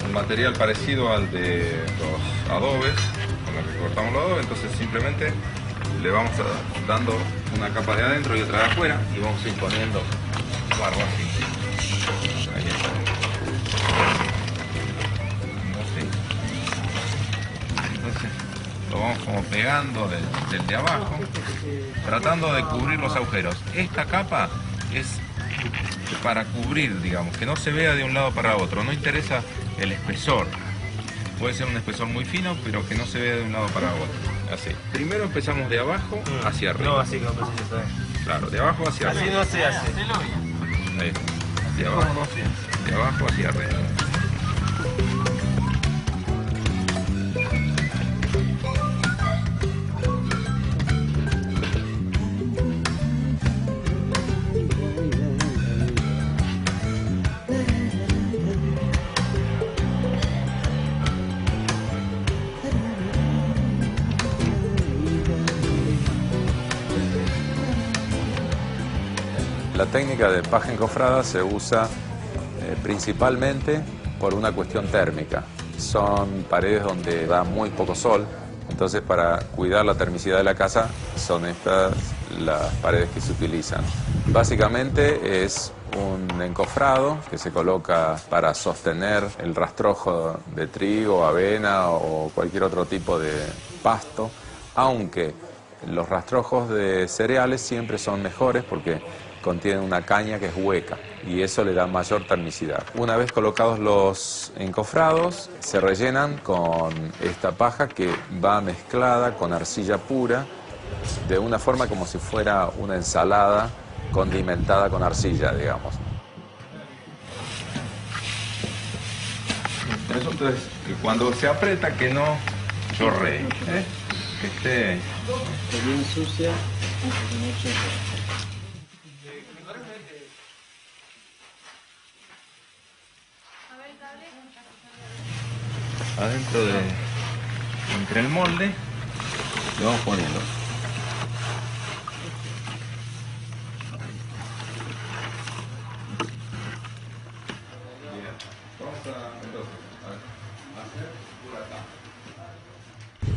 un material parecido al de los adobes, con el que cortamos los adobes, entonces simplemente le vamos dando una capa de adentro y otra de afuera y vamos imponiendo barro así. Ahí está. Entonces lo vamos como pegando del de abajo, tratando de cubrir los agujeros. Esta capa es para cubrir, digamos, que no se vea de un lado para otro, no interesa el espesor. Puede ser un espesor muy fino, pero que no se vea de un lado para otro. Así. Primero empezamos de abajo hacia arriba. No, así como precisa. Claro, de abajo hacia arriba. Así no se hace. Ahí. De abajo hacia arriba. La técnica de paja encofrada se usa principalmente por una cuestión térmica. Son paredes donde da muy poco sol, entonces para cuidar la termicidad de la casa son estas las paredes que se utilizan. Básicamente es un encofrado que se coloca para sostener el rastrojo de trigo, avena o cualquier otro tipo de pasto, aunque los rastrojos de cereales siempre son mejores porque contienen una caña que es hueca y eso le da mayor termicidad. Una vez colocados los encofrados, se rellenan con esta paja que va mezclada con arcilla pura de una forma como si fuera una ensalada condimentada con arcilla, digamos. Eso entonces, que cuando se aprieta que no chorree, que esté bien sucia. adentro de entre el molde, lo vamos poniendo.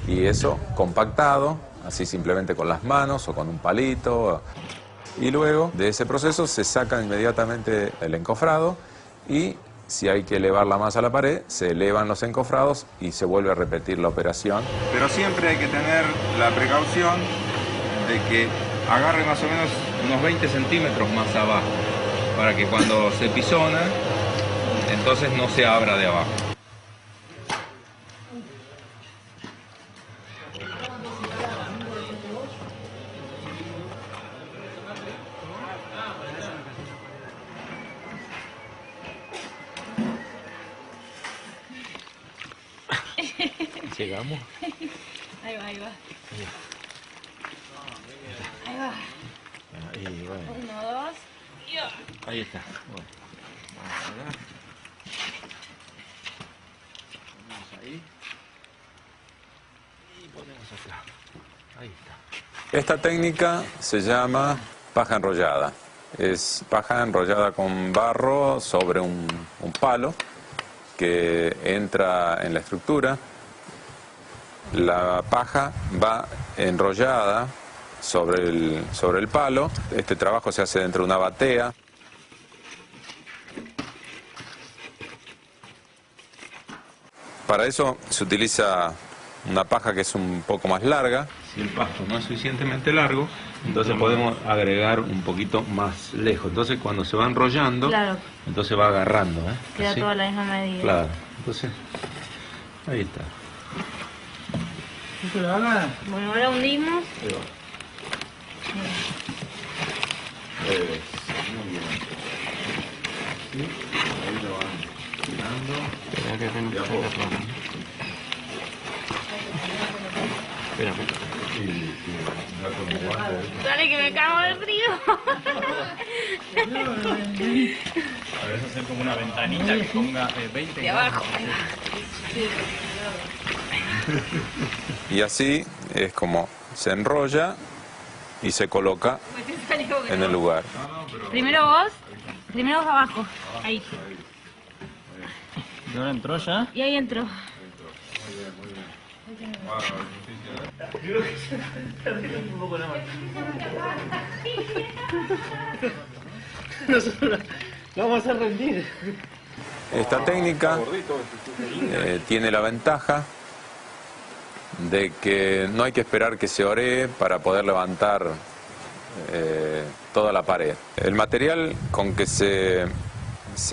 Y eso compactado, así simplemente con las manos o con un palito. Y luego de ese proceso se saca inmediatamente el encofrado y si hay que elevar la masa a la pared, se elevan los encofrados y se vuelve a repetir la operación. Pero siempre hay que tener la precaución de que agarre más o menos unos 20 centímetros más abajo, para que cuando se pisona, entonces no se abra de abajo. Llegamos. Ahí va, ahí va. Ahí va. Ahí, bueno. 1, 2. Ahí está. Bueno. Vamos ahí. Y ponemos acá. Ahí está. Esta técnica se llama paja enrollada Es paja enrollada con barro sobre un palo que entra en la estructura. La paja va enrollada sobre el palo. Este trabajo se hace dentro de una batea. Para eso se utiliza una paja que es un poco más larga. Si el pasto no es suficientemente largo, entonces podemos agregar un poquito más lejos. Entonces cuando se va enrollando, Claro. entonces va agarrando. Queda Así. toda la misma medida. Claro, entonces ahí está. Bueno, ahora hundimos. Ahí va. Muy bien. Sí, ahí lo van tirando. De a poco. Espera, Dale que me cago de frío. A ver, hacer como una ventanita que ponga 20 De abajo. Y así es como se enrolla y se coloca en el lugar. Primero vos abajo. Ahí. ¿Y ahora entró ya? Y ahí entró. Nosotros lo vamos a rendir. Esta técnica tiene la ventaja de que no hay que esperar que se oree para poder levantar toda la pared. El material con que se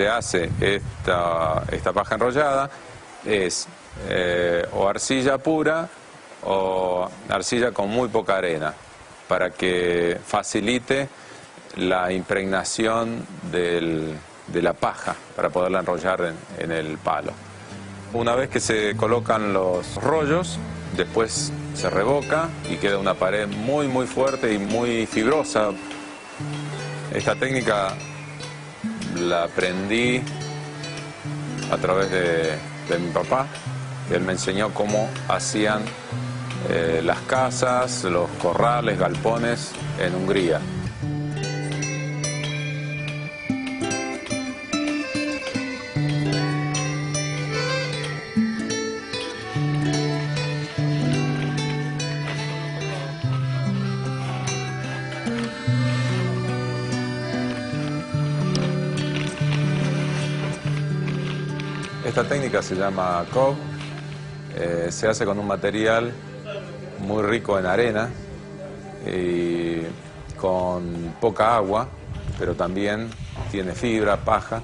hace esta paja enrollada es o arcilla pura o arcilla con muy poca arena, para que facilite la impregnación de la paja para poderla enrollar en el palo. Una vez que se colocan los rollos, después se revoca y queda una pared muy muy fuerte y muy fibrosa. Esta técnica la aprendí a través de mi papá. Él me enseñó cómo hacían las casas, los corrales, galpones en Hungría. Esta técnica se llama KOV, se hace con un material muy rico en arena y con poca agua, pero también tiene fibra, paja.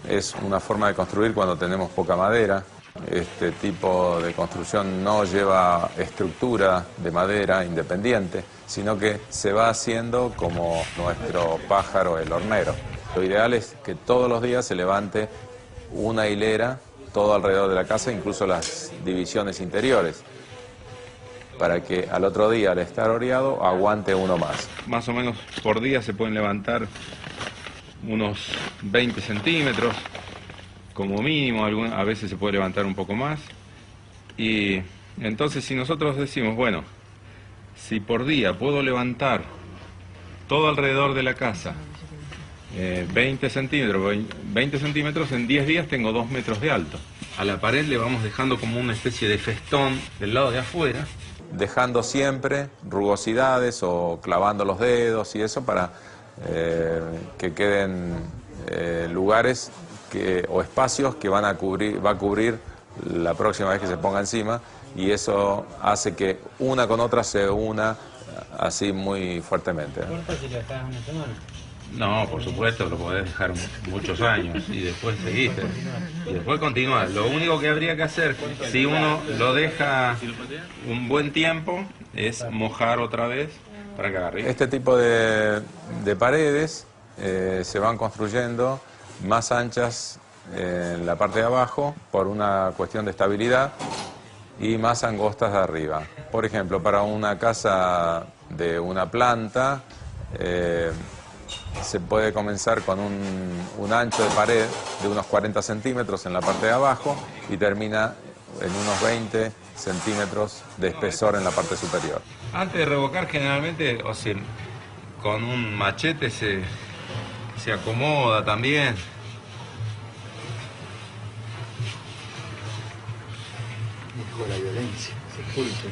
Es una forma de construir cuando tenemos poca madera. Este tipo de construcción no lleva estructura de madera independiente, sino que se va haciendo como nuestro pájaro, el hornero. Lo ideal es que todos los días se levante una hilera todo alrededor de la casa, incluso las divisiones interiores, para que al otro día, al estar oreado, aguante uno más. Más o menos por día se pueden levantar unos 20 centímetros, como mínimo, a veces se puede levantar un poco más. Y entonces si nosotros decimos, bueno, si por día puedo levantar todo alrededor de la casa 20 centímetros, en 10 días tengo 2 metros de alto. A la pared le vamos dejando como una especie de festón del lado de afuera. Dejando siempre rugosidades o clavando los dedos y eso para que queden lugares o espacios que va a cubrir la próxima vez que se ponga encima, y eso hace que una con otra se una así muy fuertemente. ¿Corta si lo dejas una semana? No, por supuesto, lo podés dejar muchos años y después seguiste. Y después continuar. Lo único que habría que hacer, si uno lo deja un buen tiempo, es mojar otra vez para que agarre. Este tipo de paredes se van construyendo más anchas en la parte de abajo por una cuestión de estabilidad y más angostas de arriba. Por ejemplo, para una casa de una planta, se puede comenzar con un ancho de pared de unos 40 centímetros en la parte de abajo y termina en unos 20 centímetros de espesor en la parte superior. Antes de revocar, generalmente, o sea, con un machete se acomoda también. Con la violencia, sepulcro.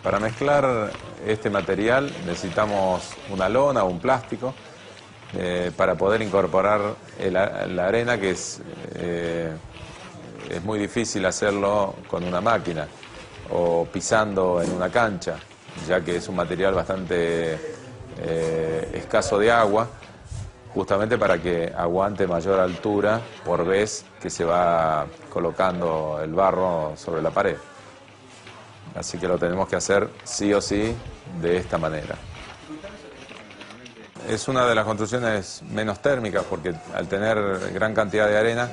Para mezclar este material necesitamos una lona o un plástico para poder incorporar la arena, que es muy difícil hacerlo con una máquina o pisando en una cancha, ya que es un material bastante escaso de agua, justamente para que aguante mayor altura por vez que se va colocando el barro sobre la pared. Así que lo tenemos que hacer sí o sí de esta manera. Es una de las construcciones menos térmicas porque al tener gran cantidad de arena,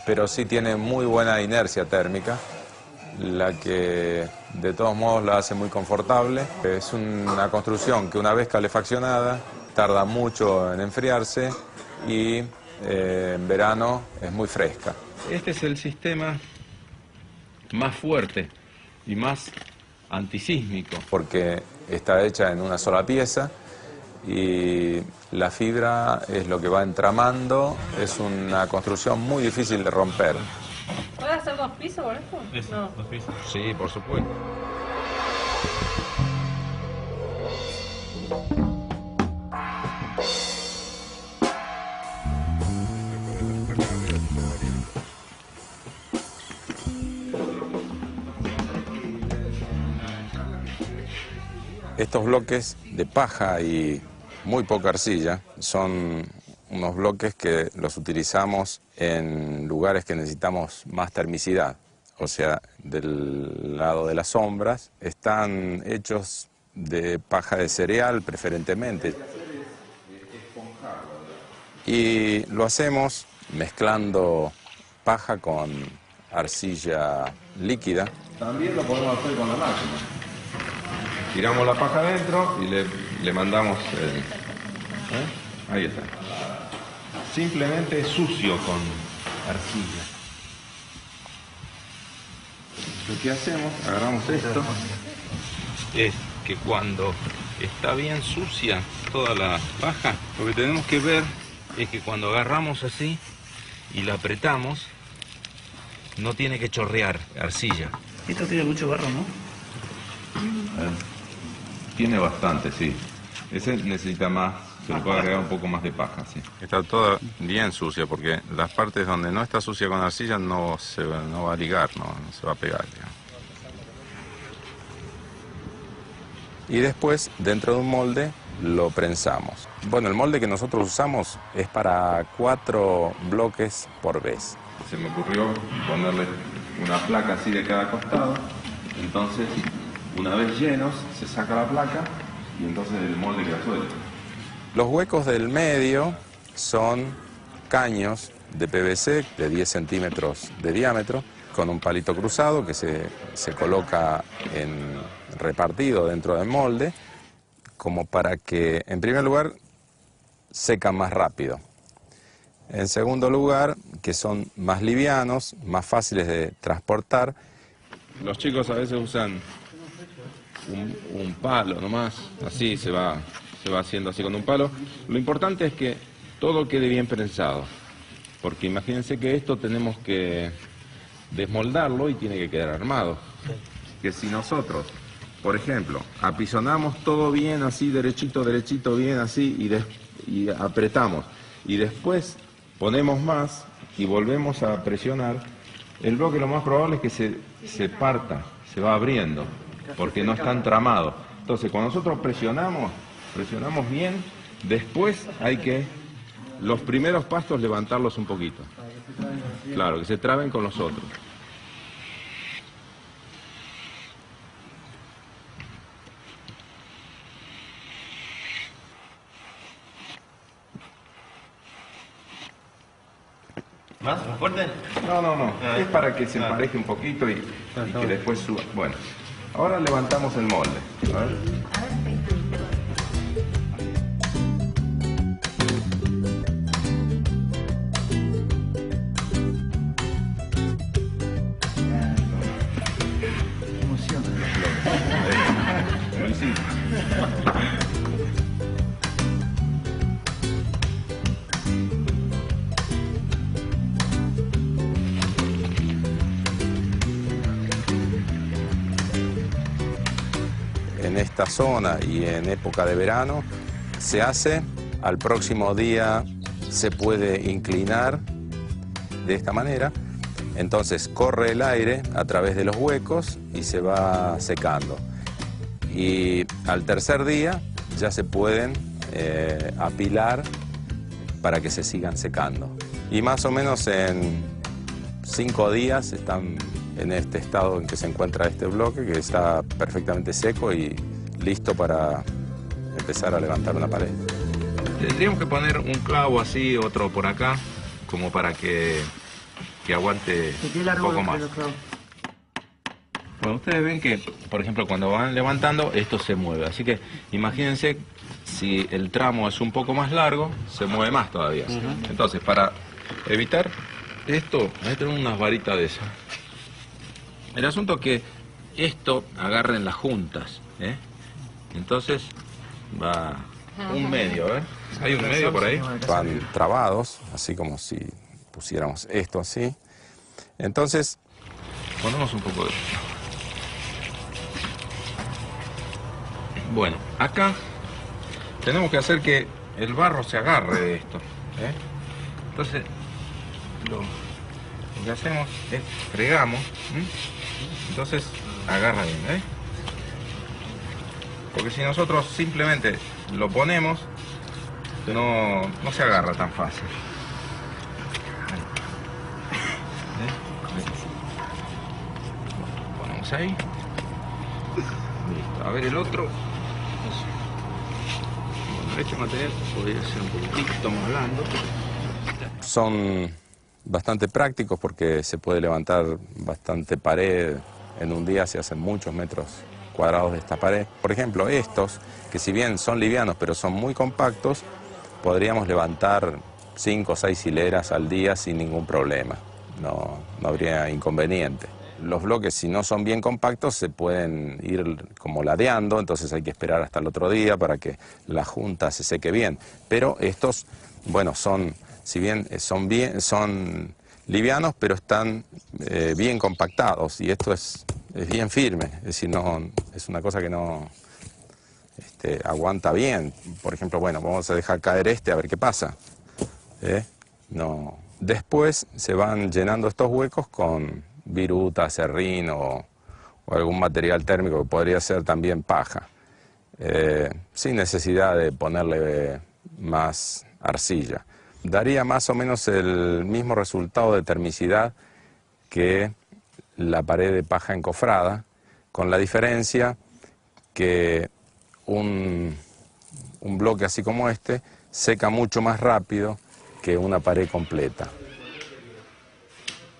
pero sí tiene muy buena inercia térmica, la que de todos modos la hace muy confortable. Es una construcción que una vez calefaccionada tarda mucho en enfriarse y en verano es muy fresca. Este es el sistema más fuerte y más antisísmico. Porque está hecha en una sola pieza y la fibra es lo que va entramando. Es una construcción muy difícil de romper. ¿Puedes hacer 2 pisos por esto? No, 2 pisos. Sí, por supuesto. Estos bloques de paja y muy poca arcilla son unos bloques que los utilizamos en lugares que necesitamos más termicidad. O sea, del lado de las sombras, están hechos de paja de cereal preferentemente. Y lo hacemos mezclando paja con arcilla líquida. También lo podemos hacer con la máquina. Tiramos la paja adentro y le mandamos ahí está. Simplemente es sucio con arcilla. Lo que hacemos, agarramos esto, es que cuando está bien sucia toda la paja, lo que tenemos que ver es que cuando agarramos así y la apretamos, no tiene que chorrear arcilla. Esto tiene mucho barro, ¿no? Tiene bastante, sí. Ese necesita más, se le puede agregar un poco más de paja, sí. Está toda bien sucia porque las partes donde no está sucia con arcilla no va a ligar, no se va a pegar, digamos. Y después, dentro de un molde, lo prensamos. Bueno, el molde que nosotros usamos es para 4 bloques por vez. Se me ocurrió ponerle una placa así de cada costado, entonces una vez llenos se saca la placa y entonces el molde queda suelto. Los huecos del medio son caños de PVC de 10 centímetros de diámetro con un palito cruzado que se coloca repartido dentro del molde como para que, en primer lugar, secan más rápido. En segundo lugar, que son más livianos, más fáciles de transportar. Los chicos a veces usan un palo nomás, así se va haciendo así con un palo. Lo importante es que todo quede bien prensado, porque imagínense que esto tenemos que desmoldarlo y tiene que quedar armado. Que si nosotros, por ejemplo, apisonamos todo bien así, derechito, derechito, bien así, y apretamos, y después ponemos más y volvemos a presionar, el bloque lo más probable es que se parta, se va abriendo, porque no está entramado. Entonces, cuando nosotros presionamos bien, después hay que, los primeros pastos, levantarlos un poquito. Claro, que se traben con los otros. ¿Más fuerte? No. Es para que se empareje un poquito y que después suba. Bueno, ahora levantamos el molde. A ver. Emociona. en esta zona y en época de verano, se hace, al próximo día se puede inclinar de esta manera, entonces corre el aire a través de los huecos y se va secando. Y al tercer día ya se pueden apilar para que se sigan secando. Y más o menos en 5 días están en este estado en que se encuentra este bloque, que está perfectamente seco y listo para empezar a levantar una pared. Tendríamos que poner un clavo así, otro por acá, como para que aguante un poco más. Bueno, ustedes ven que, por ejemplo, cuando van levantando, esto se mueve. Así que imagínense, si el tramo es un poco más largo, se mueve más todavía. Entonces, para evitar esto, hay que tener unas varitas de esas. El asunto es que esto agarre en las juntas, ¿eh? Entonces va un medio, ¿eh? ¿Hay un medio por ahí? Van trabados, así como si pusiéramos esto así. Entonces, ponemos un poco de... Bueno, acá tenemos que hacer que el barro se agarre de esto, ¿eh? Entonces, lo que hacemos es fregamos, ¿eh? Entonces agarra bien, ¿eh? Porque si nosotros simplemente lo ponemos, no se agarra tan fácil. Ponemos ahí. Listo. A ver el otro. Bueno, este material podría ser un poquitito más blando. son bastante prácticos porque se puede levantar bastante pared. En un día se hacen muchos metros cuadrados de esta pared. Por ejemplo, estos, que si bien son livianos pero son muy compactos, podríamos levantar 5 o 6 hileras al día sin ningún problema. No habría inconveniente. Los bloques, si no son bien compactos, se pueden ir como ladeando, entonces hay que esperar hasta el otro día para que la junta se seque bien. Pero estos, bueno, si bien son livianos, pero están bien compactados, y esto es bien firme, es decir, es una cosa que no aguanta bien. Por ejemplo, bueno, vamos a dejar caer a ver qué pasa. Después se van llenando estos huecos con viruta, serrín o algún material térmico que podría ser también paja, sin necesidad de ponerle más arcilla. Daría más o menos el mismo resultado de termicidad que la pared de paja encofrada, con la diferencia que un bloque así como este seca mucho más rápido que una pared completa.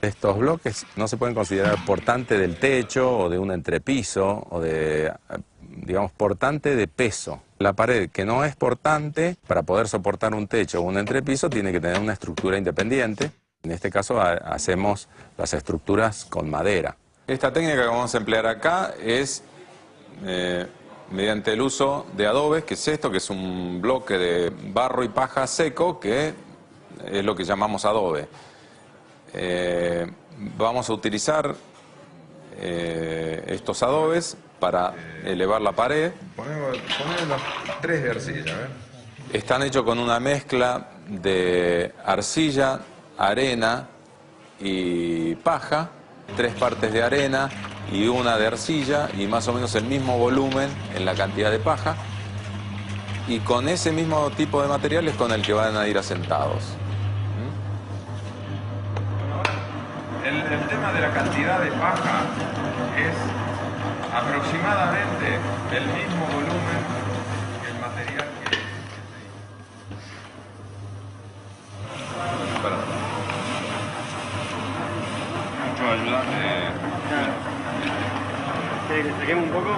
Estos bloques no se pueden considerar portante del techo o de un entrepiso o de, digamos, portante de peso. La pared que no es portante, para poder soportar un techo o un entrepiso, tiene que tener una estructura independiente. En este caso hacemos las estructuras con madera. Esta técnica que vamos a emplear acá es mediante el uso de adobes, que es esto, que es un bloque de barro y paja seco, que es lo que llamamos adobe. Vamos a utilizar estos adobes para elevar la pared. Ponemos las 3 de arcilla, ¿eh? Están hechos con una mezcla de arcilla, arena y paja, 3 partes de arena y 1 de arcilla, y más o menos el mismo volumen en la cantidad de paja, y con ese mismo tipo de materiales con el que van a ir asentados. El tema de la cantidad de paja es aproximadamente el mismo volumen que el material que... Mucho ayuda. ¿Quieres que saquemos un poco?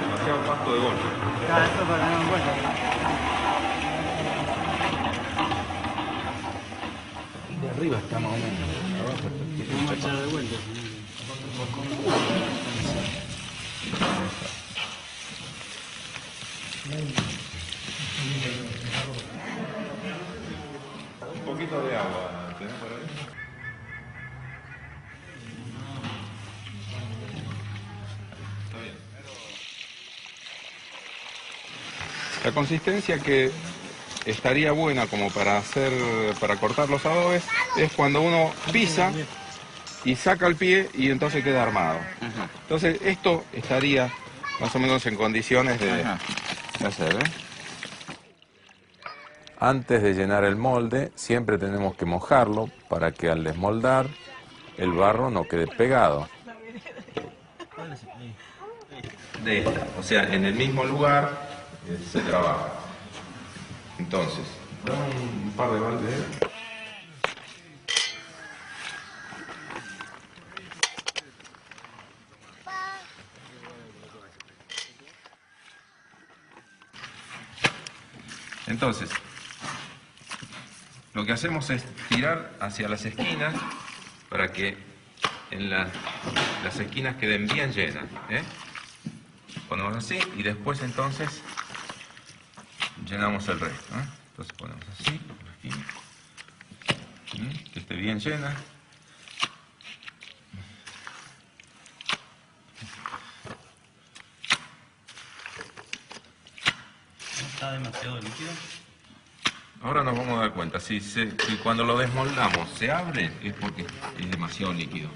Demasiado pasto de golpe. Claro, esto para tener en cuenta. De arriba está más o menos. Abajo está. Vamos a echar de vuelta. Un poquito de agua, ¿tenés por ahí? La consistencia que estaría buena como para cortar los adobes es cuando uno pisa y saca el pie y entonces queda armado. Entonces esto estaría más o menos en condiciones de hacer, Antes de llenar el molde, siempre tenemos que mojarlo para que al desmoldar el barro no quede pegado. De esta, o sea, en el mismo lugar se trabaja. Entonces, un par de baldes. Entonces, lo que hacemos es tirar hacia las esquinas para que en las esquinas queden bien llenas. Ponemos así y después entonces llenamos el resto. Entonces ponemos así, que esté bien llena. ¿No está demasiado líquido? Ahora nos vamos a dar cuenta, si cuando lo desmoldamos se abre, es porque es demasiado líquido.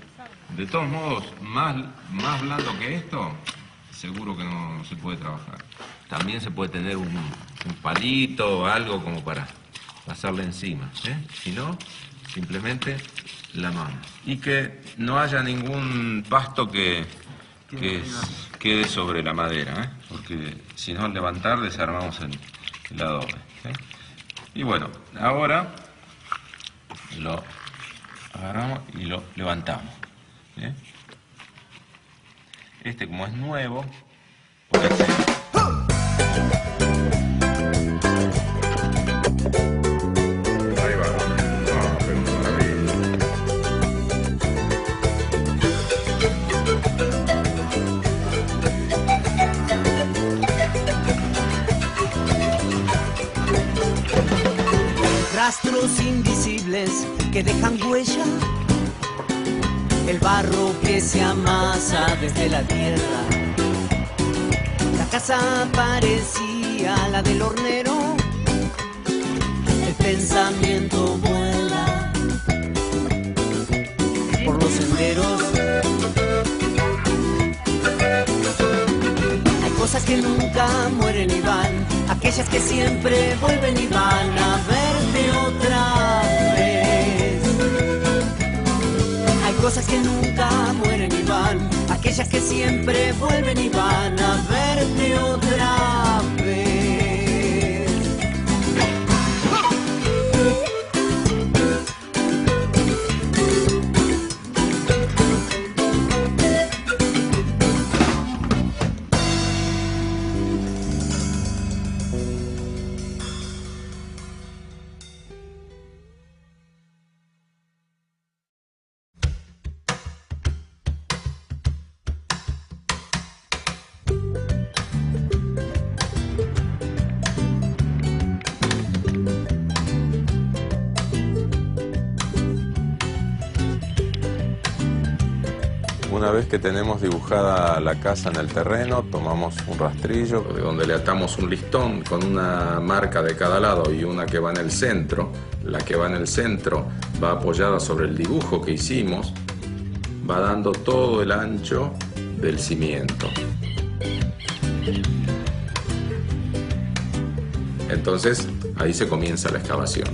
De todos modos, más blando que esto, seguro que no se puede trabajar. También se puede tener un palito o algo como para pasarle encima. Si no, simplemente la mano. Y que no haya ningún pasto que quede sobre la madera, porque si no al levantar desarmamos el adobe. Y bueno, ahora lo agarramos y lo levantamos. Este, como es nuevo, puede ser. Ahí va. Pero rastros invisibles que dejan huella, el barro que se amasa desde la tierra. La casa parecía la del hornero, el pensamiento vuela por los senderos. Hay cosas que nunca mueren y van, aquellas que siempre vuelven y van a verte otra vez. Hay cosas que nunca mueren y van, aquellas que siempre vuelven y van a verte otra vez. Una vez que tenemos dibujada la casa en el terreno, tomamos un rastrillo de donde le atamos un listón con una marca de cada lado y una que va en el centro. La que va en el centro va apoyada sobre el dibujo que hicimos, va dando todo el ancho del cimiento. Entonces, ahí se comienza la excavación.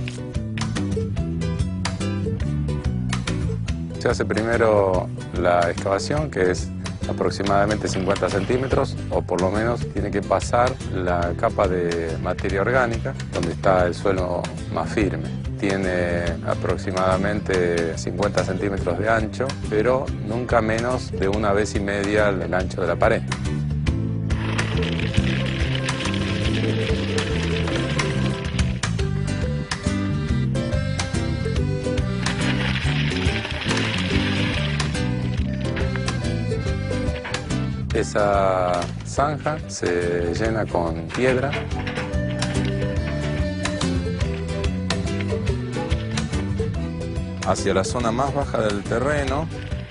Se hace primero la excavación, que es aproximadamente 50 centímetros, o por lo menos tiene que pasar la capa de materia orgánica, donde está el suelo más firme. Tiene aproximadamente 50 centímetros de ancho, pero nunca menos de 1,5 veces el ancho de la pared. Esa zanja se llena con piedra. Hacia la zona más baja del terreno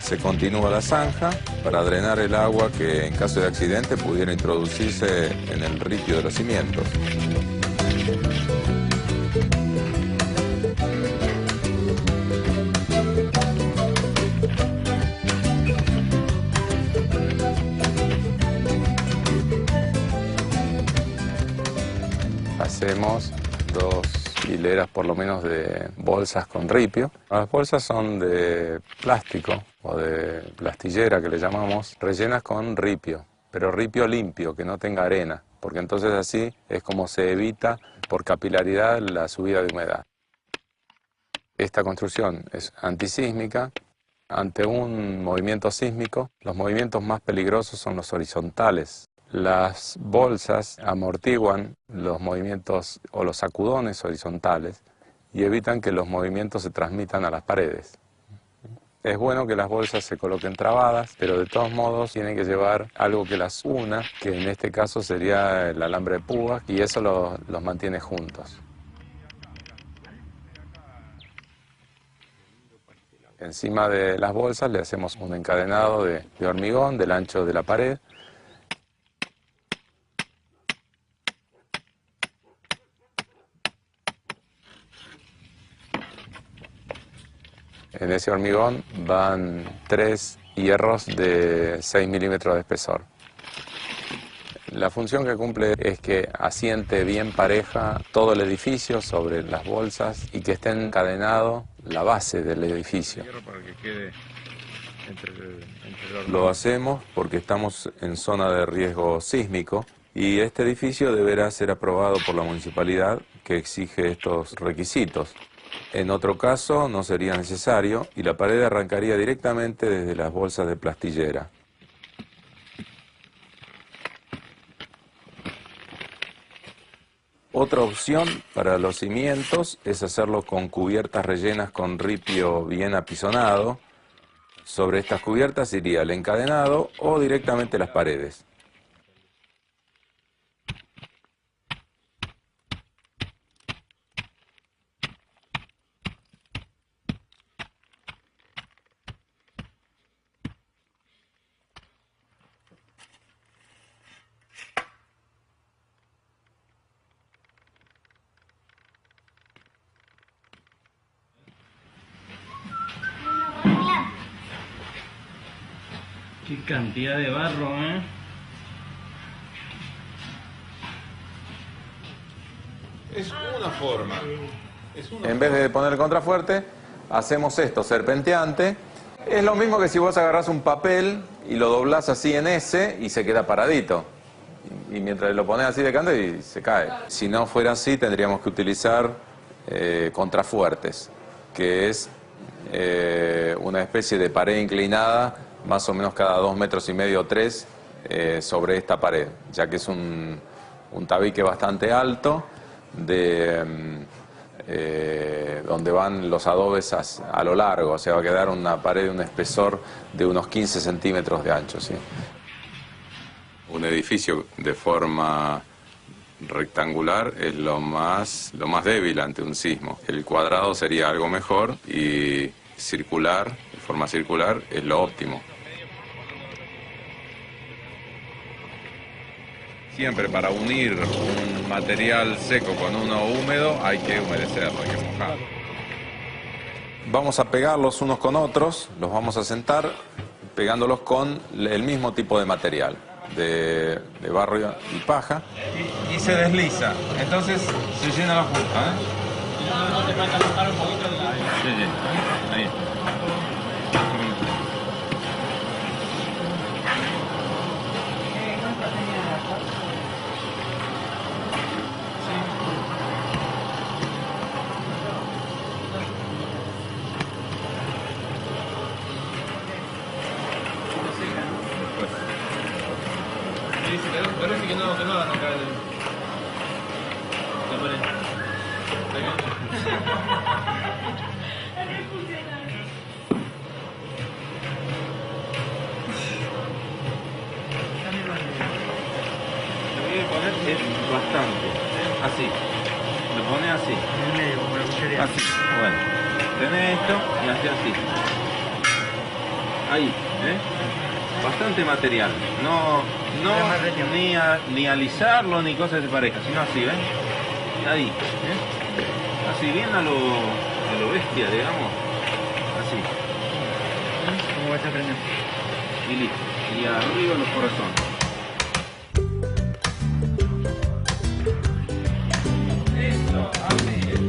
se continúa la zanja para drenar el agua que en caso de accidente pudiera introducirse en el ripio de los cimientos. Hacemos 2 hileras por lo menos de bolsas con ripio. Las bolsas son de plástico o de plastillera que le llamamos, rellenas con ripio, pero ripio limpio, que no tenga arena, porque entonces así es como se evita por capilaridad la subida de humedad. Esta construcción es antisísmica. Ante un movimiento sísmico, los movimientos más peligrosos son los horizontales. Las bolsas amortiguan los movimientos o los sacudones horizontales y evitan que los movimientos se transmitan a las paredes. Es bueno que las bolsas se coloquen trabadas, pero de todos modos tienen que llevar algo que las una, que en este caso sería el alambre de púas, y eso los mantiene juntos. Encima de las bolsas le hacemos un encadenado de hormigón del ancho de la pared. En ese hormigón van 3 hierros de 6 milímetros de espesor. La función que cumple es que asiente bien pareja todo el edificio sobre las bolsas y que esté encadenado la base del edificio. Lo hacemos porque estamos en zona de riesgo sísmico y este edificio deberá ser aprobado por la municipalidad que exige estos requisitos. En otro caso no sería necesario y la pared arrancaría directamente desde las bolsas de plastillera. Otra opción para los cimientos es hacerlo con cubiertas rellenas con ripio bien apisonado. Sobre estas cubiertas iría el encadenado o directamente las paredes. Qué cantidad de barro, ¿eh? Es una forma. En vez de poner el contrafuerte, hacemos esto, serpenteante. Es lo mismo que si vos agarrás un papel y lo doblás así en S y se queda paradito. Y mientras lo pones así de canto y se cae. Si no fuera así, tendríamos que utilizar contrafuertes, que es una especie de pared inclinada más o menos cada 2,5 metros o 3 sobre esta pared, ya que es un tabique bastante alto donde van los adobes a lo largo, o sea, va a quedar una pared de un espesor de unos 15 centímetros de ancho, ¿sí? Un edificio de forma rectangular es lo más débil ante un sismo. El cuadrado sería algo mejor y circular, de forma circular, es lo óptimo. Siempre para unir un material seco con uno húmedo hay que humedecerlo, hay que mojarlo. Vamos a pegarlos unos con otros, los vamos a sentar pegándolos con el mismo tipo de material, de barro y paja. Y se desliza, entonces se llena la punta, ¿eh? No te falta bajar un poquito de la... Sí, sí, ahí. Parece que no van a caer. La pared. Lo que hay que poner es bastante. Así. Lo pones así. En el medio, como la cuchara. Así. Bueno. Tenés esto y haces así. Ahí, bastante material. No ni alisarlo ni cosas de pareja, sino así, ¿ven? Ahí, así bien a lo bestia, digamos. Así. ¿Cómo vas a aprender? Y listo. Y arriba los corazones. Eso, así es.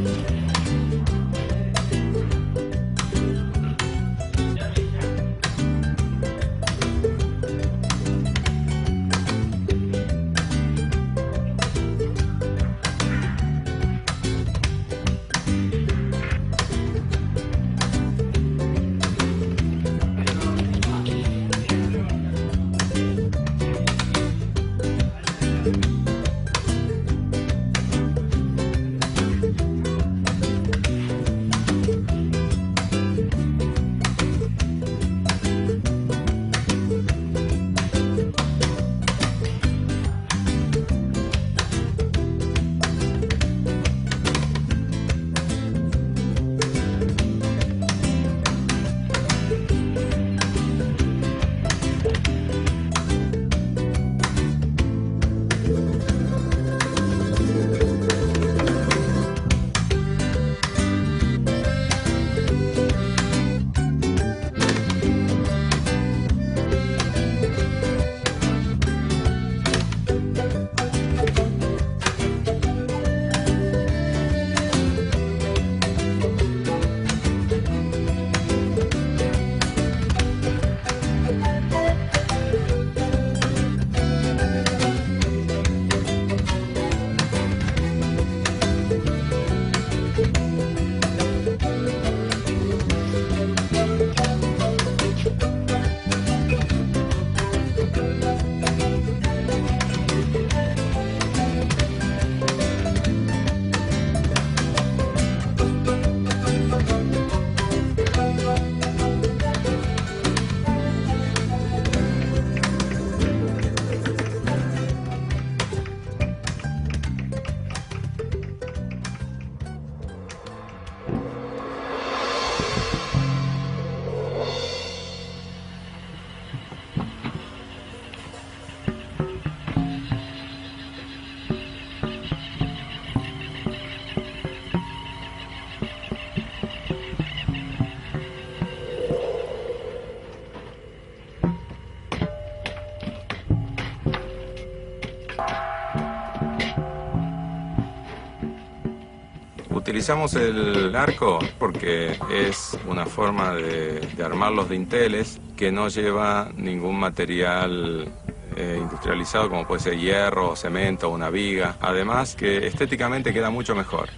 Utilizamos el arco porque es una forma de armar los dinteles que no lleva ningún material industrializado como puede ser hierro, cemento o una viga. Además que estéticamente queda mucho mejor.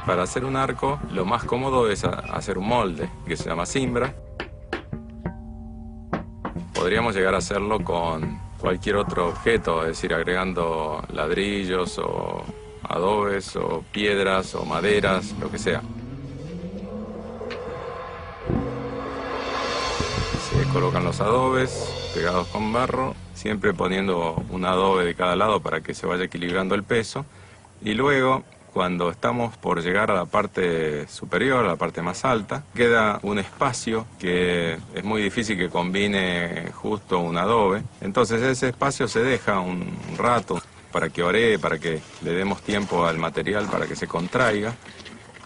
Para hacer un arco lo más cómodo es hacer un molde que se llama cimbra. Podríamos llegar a hacerlo con cualquier otro objeto, es decir, agregando ladrillos o adobes o piedras o maderas, lo que sea. Se colocan los adobes pegados con barro, siempre poniendo un adobe de cada lado para que se vaya equilibrando el peso. Y luego, cuando estamos por llegar a la parte superior, a la parte más alta, queda un espacio que es muy difícil que combine justo un adobe. Entonces ese espacio se deja un rato para que oree, para que le demos tiempo al material para que se contraiga.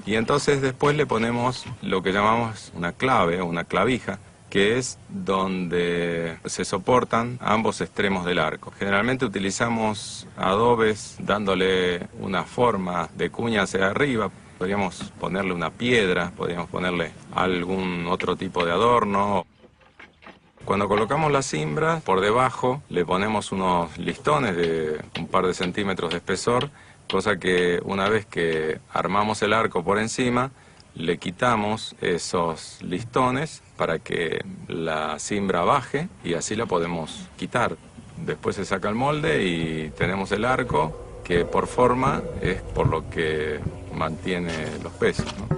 Y entonces después le ponemos lo que llamamos una clave o una clavija, que es donde se soportan ambos extremos del arco. Generalmente utilizamos adobes dándole una forma de cuña hacia arriba. Podríamos ponerle una piedra, podríamos ponerle algún otro tipo de adorno. Cuando colocamos la cimbra, por debajo le ponemos unos listones de un par de centímetros de espesor, cosa que una vez que armamos el arco por encima, le quitamos esos listones para que la cimbra baje y así la podemos quitar. Después se saca el molde y tenemos el arco, que por forma es por lo que mantiene los pesos, ¿no?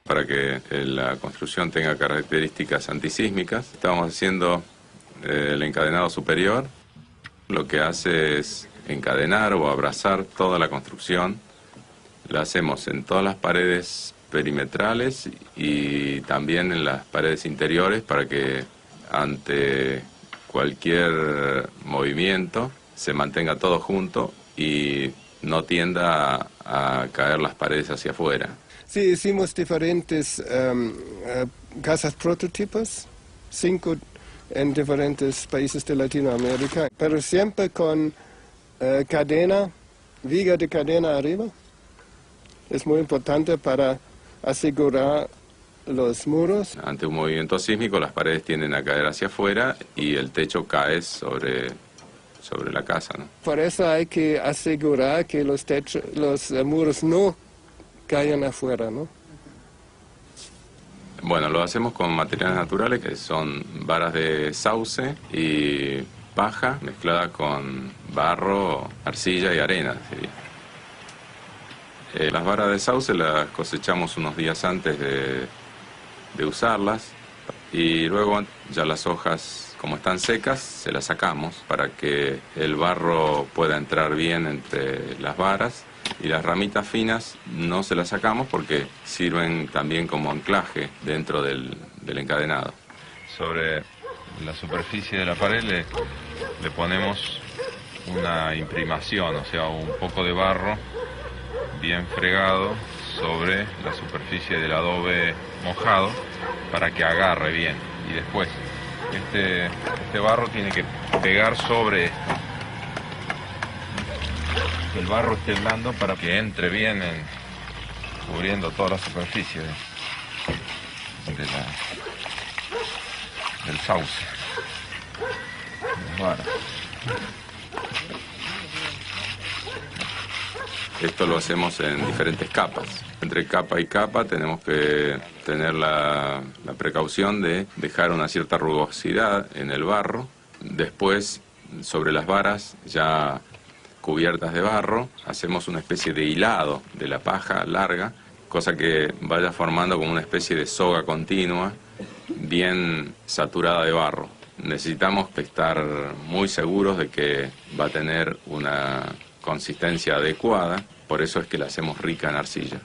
Para que la construcción tenga características antisísmicas, estamos haciendo el encadenado superior. Lo que hace es encadenar o abrazar toda la construcción. La hacemos en todas las paredes perimetrales y también en las paredes interiores para que ante cualquier movimiento se mantenga todo junto y no tienda a caer las paredes hacia afuera. Sí, hicimos diferentes casas prototipos, 5 en diferentes países de Latinoamérica, pero siempre con cadena, viga de cadena arriba. Es muy importante para asegurar los muros. Ante un movimiento sísmico las paredes tienden a caer hacia afuera y el techo cae sobre la casa, ¿no? Por eso hay que asegurar que los muros no caigan afuera, ¿no? Bueno, lo hacemos con materiales naturales que son varas de sauce y paja mezclada con barro, arcilla y arena, sería. Las varas de sauce las cosechamos unos días antes de usarlas y luego ya las hojas, como están secas, se las sacamos para que el barro pueda entrar bien entre las varas, y las ramitas finas no se las sacamos porque sirven también como anclaje dentro del encadenado. Sobre la superficie de la pared le ponemos una imprimación, o sea, un poco de barro bien fregado sobre la superficie del adobe mojado para que agarre bien. Y después este barro tiene que pegar sobre esto. Que el barro esté blando para que entre bien cubriendo toda la superficie del sauce. Esto lo hacemos en diferentes capas. Entre capa y capa tenemos que tener la precaución de dejar una cierta rugosidad en el barro. Después, sobre las varas ya cubiertas de barro, hacemos una especie de hilado de la paja larga, cosa que vaya formando como una especie de soga continua, bien saturada de barro. Necesitamos estar muy seguros de que va a tener una consistencia adecuada, por eso es que la hacemos rica en arcilla.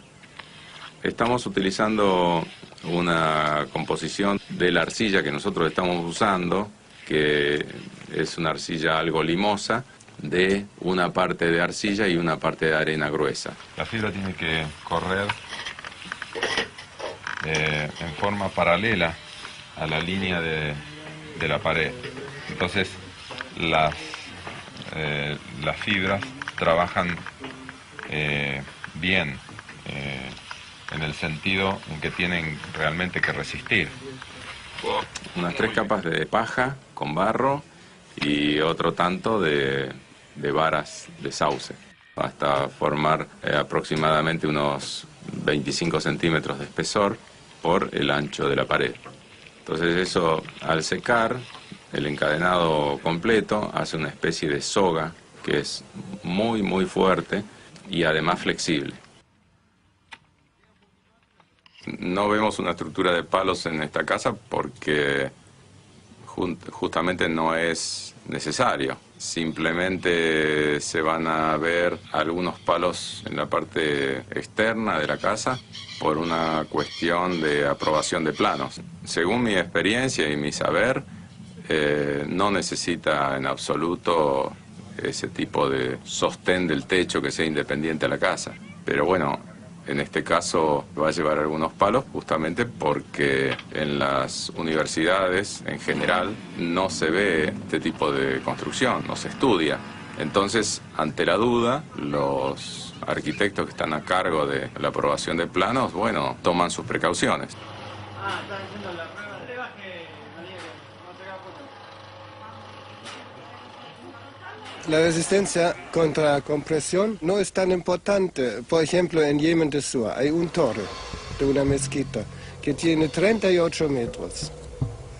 Estamos utilizando una composición de la arcilla que nosotros estamos usando, que es una arcilla algo limosa, de una parte de arcilla y una parte de arena gruesa. La fibra tiene que correr en forma paralela a la línea de la pared. Entonces las fibras trabajan bien en el sentido en que tienen realmente que resistir. Unas 3 capas de paja con barro y otro tanto de varas de sauce, hasta formar aproximadamente unos 25 centímetros de espesor por el ancho de la pared. Entonces eso, al secar, el encadenado completo hace una especie de soga que es muy muy fuerte y además flexible. No vemos una estructura de palos en esta casa porque justamente no es necesario. Simplemente se van a ver algunos palos en la parte externa de la casa por una cuestión de aprobación de planos. Según mi experiencia y mi saber, no necesita en absoluto ese tipo de sostén del techo que sea independiente a la casa. Pero bueno, en este caso va a llevar algunos palos justamente porque en las universidades en general no se ve este tipo de construcción, no se estudia. Entonces, ante la duda, los arquitectos que están a cargo de la aprobación de planos, bueno, toman sus precauciones. La resistencia contra la compresión no es tan importante. Por ejemplo, en Yemen de Sur hay un torre de una mezquita que tiene 38 metros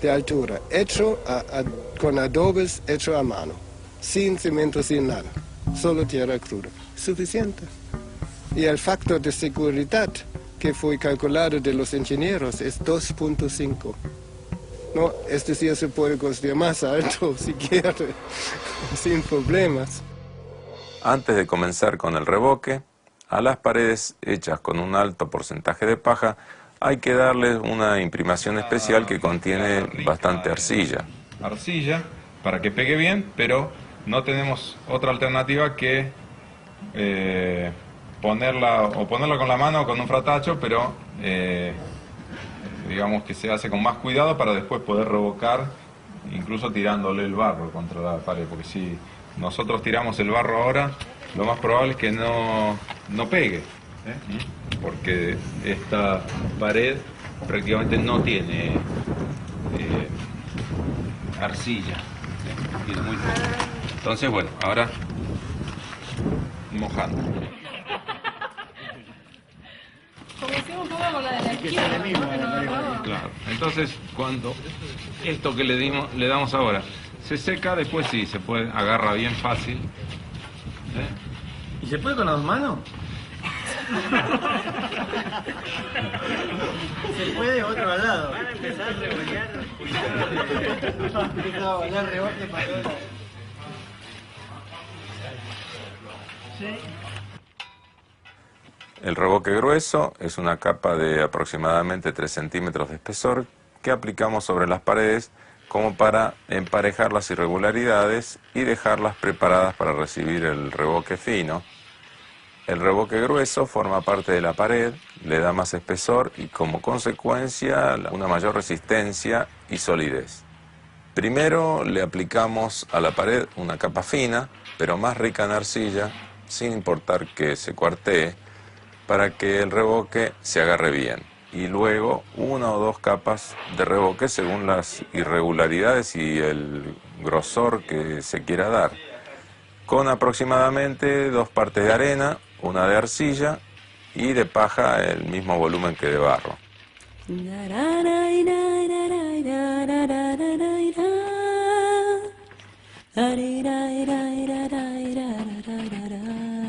de altura, hecho con adobes, hecho a mano, sin cemento, sin nada. solo tierra cruda. Suficiente. Y el factor de seguridad que fue calculado de los ingenieros es 2.5. No, es decir, se puede construir más alto si quiere, sin problemas. Antes de comenzar con el revoque, a las paredes hechas con un alto porcentaje de paja hay que darles una imprimación especial que contiene bastante arcilla. Arcilla para que pegue bien, pero no tenemos otra alternativa que ponerla con la mano o con un fratacho, pero digamos que se hace con más cuidado para después poder revocar, incluso tirándole el barro contra la pared, porque si nosotros tiramos el barro ahora, lo más probable es que no pegue, porque esta pared prácticamente no tiene arcilla, tiene muy poco. Entonces, bueno, ahora mojando. Como hicimos un poco con la de la izquierda. Claro. Entonces, cuando esto que le damos ahora se seca, después sí, se puede, agarra bien fácil. ¿Y se puede con las dos manos? Se puede otro al lado. Van a empezar a revolear. Empezaba a volar rebote para todos lados. Sí. El revoque grueso es una capa de aproximadamente 3 centímetros de espesor que aplicamos sobre las paredes como para emparejar las irregularidades y dejarlas preparadas para recibir el revoque fino. El revoque grueso forma parte de la pared, le da más espesor y como consecuencia una mayor resistencia y solidez. Primero le aplicamos a la pared una capa fina, pero más rica en arcilla, sin importar que se cuartee, para que el revoque se agarre bien. Y luego 1 o 2 capas de revoque según las irregularidades y el grosor que se quiera dar, con aproximadamente 2 partes de arena, 1 de arcilla y de paja el mismo volumen que de barro.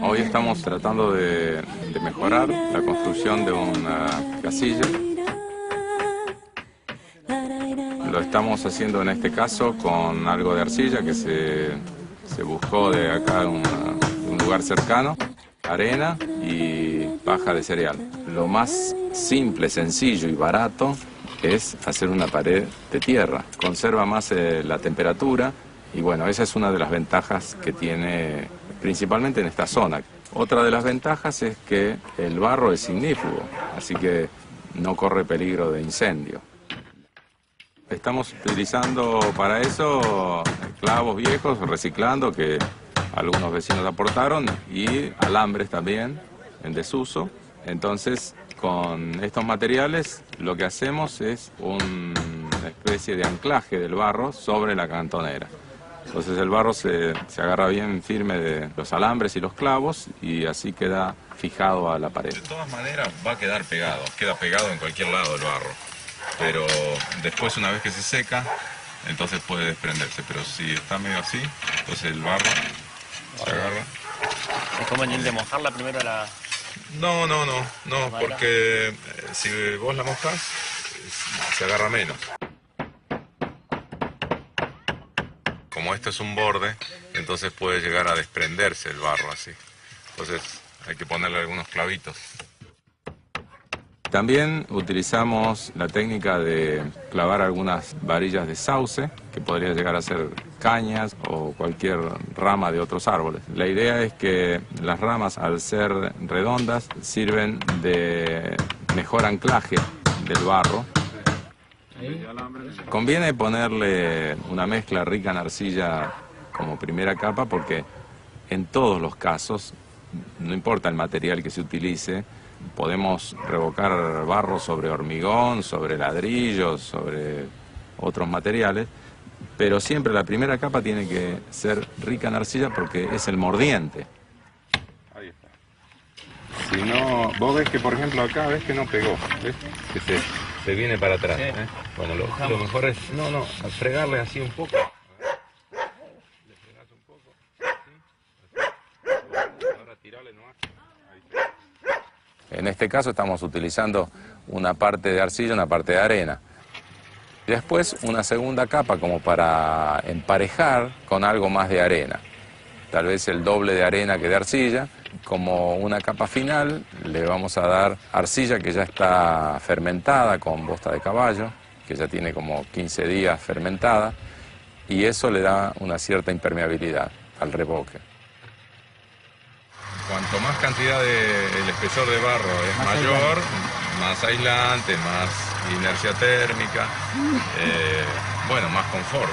Hoy estamos tratando de mejorar la construcción de una casilla. Lo estamos haciendo en este caso con algo de arcilla que se buscó de acá en un lugar cercano, arena y paja de cereal. Lo más simple, sencillo y barato es hacer una pared de tierra. Conserva más la temperatura y bueno, esa es una de las ventajas que tiene principalmente en esta zona. Otra de las ventajas es que el barro es ignífugo, así que no corre peligro de incendio. Estamos utilizando para eso clavos viejos, reciclando, que algunos vecinos aportaron, y alambres también en desuso. Entonces, con estos materiales lo que hacemos es una especie de anclaje del barro sobre la cantonera. Entonces el barro se agarra bien firme de los alambres y los clavos y así queda fijado a la pared. De todas maneras va a quedar pegado, queda pegado en cualquier lado el barro. Pero después, una vez que se seca, entonces puede desprenderse. Pero si está medio así, entonces el barro se agarra. ¿Es conveniente mojarla primero la...? No, porque si vos la mojás, se agarra menos. Como esto es un borde, entonces puede llegar a desprenderse el barro así. Entonces hay que ponerle algunos clavitos. También utilizamos la técnica de clavar algunas varillas de sauce, que podría llegar a ser cañas o cualquier rama de otros árboles. La idea es que las ramas, al ser redondas, sirven de mejor anclaje del barro. Conviene ponerle una mezcla rica en arcilla como primera capa porque en todos los casos, no importa el material que se utilice, podemos revocar barro sobre hormigón, sobre ladrillos, sobre otros materiales, pero siempre la primera capa tiene que ser rica en arcilla porque es el mordiente. Ahí está. Si no, vos ves que por ejemplo acá, ves que no pegó, ves que se viene para atrás. Bueno, lo mejor es, fregarle así un poco. Le fregás un poco, así. En este caso estamos utilizando una parte de arcilla, una parte de arena. Después una segunda capa como para emparejar con algo más de arena. Tal vez el doble de arena que de arcilla. Como una capa final le vamos a dar arcilla que ya está fermentada con bosta de caballo, que ya tiene como 15 días fermentada, y eso le da una cierta impermeabilidad al revoque. Cuanto más cantidad del espesor de barro es mayor, más aislante, más inercia térmica, bueno, más confort.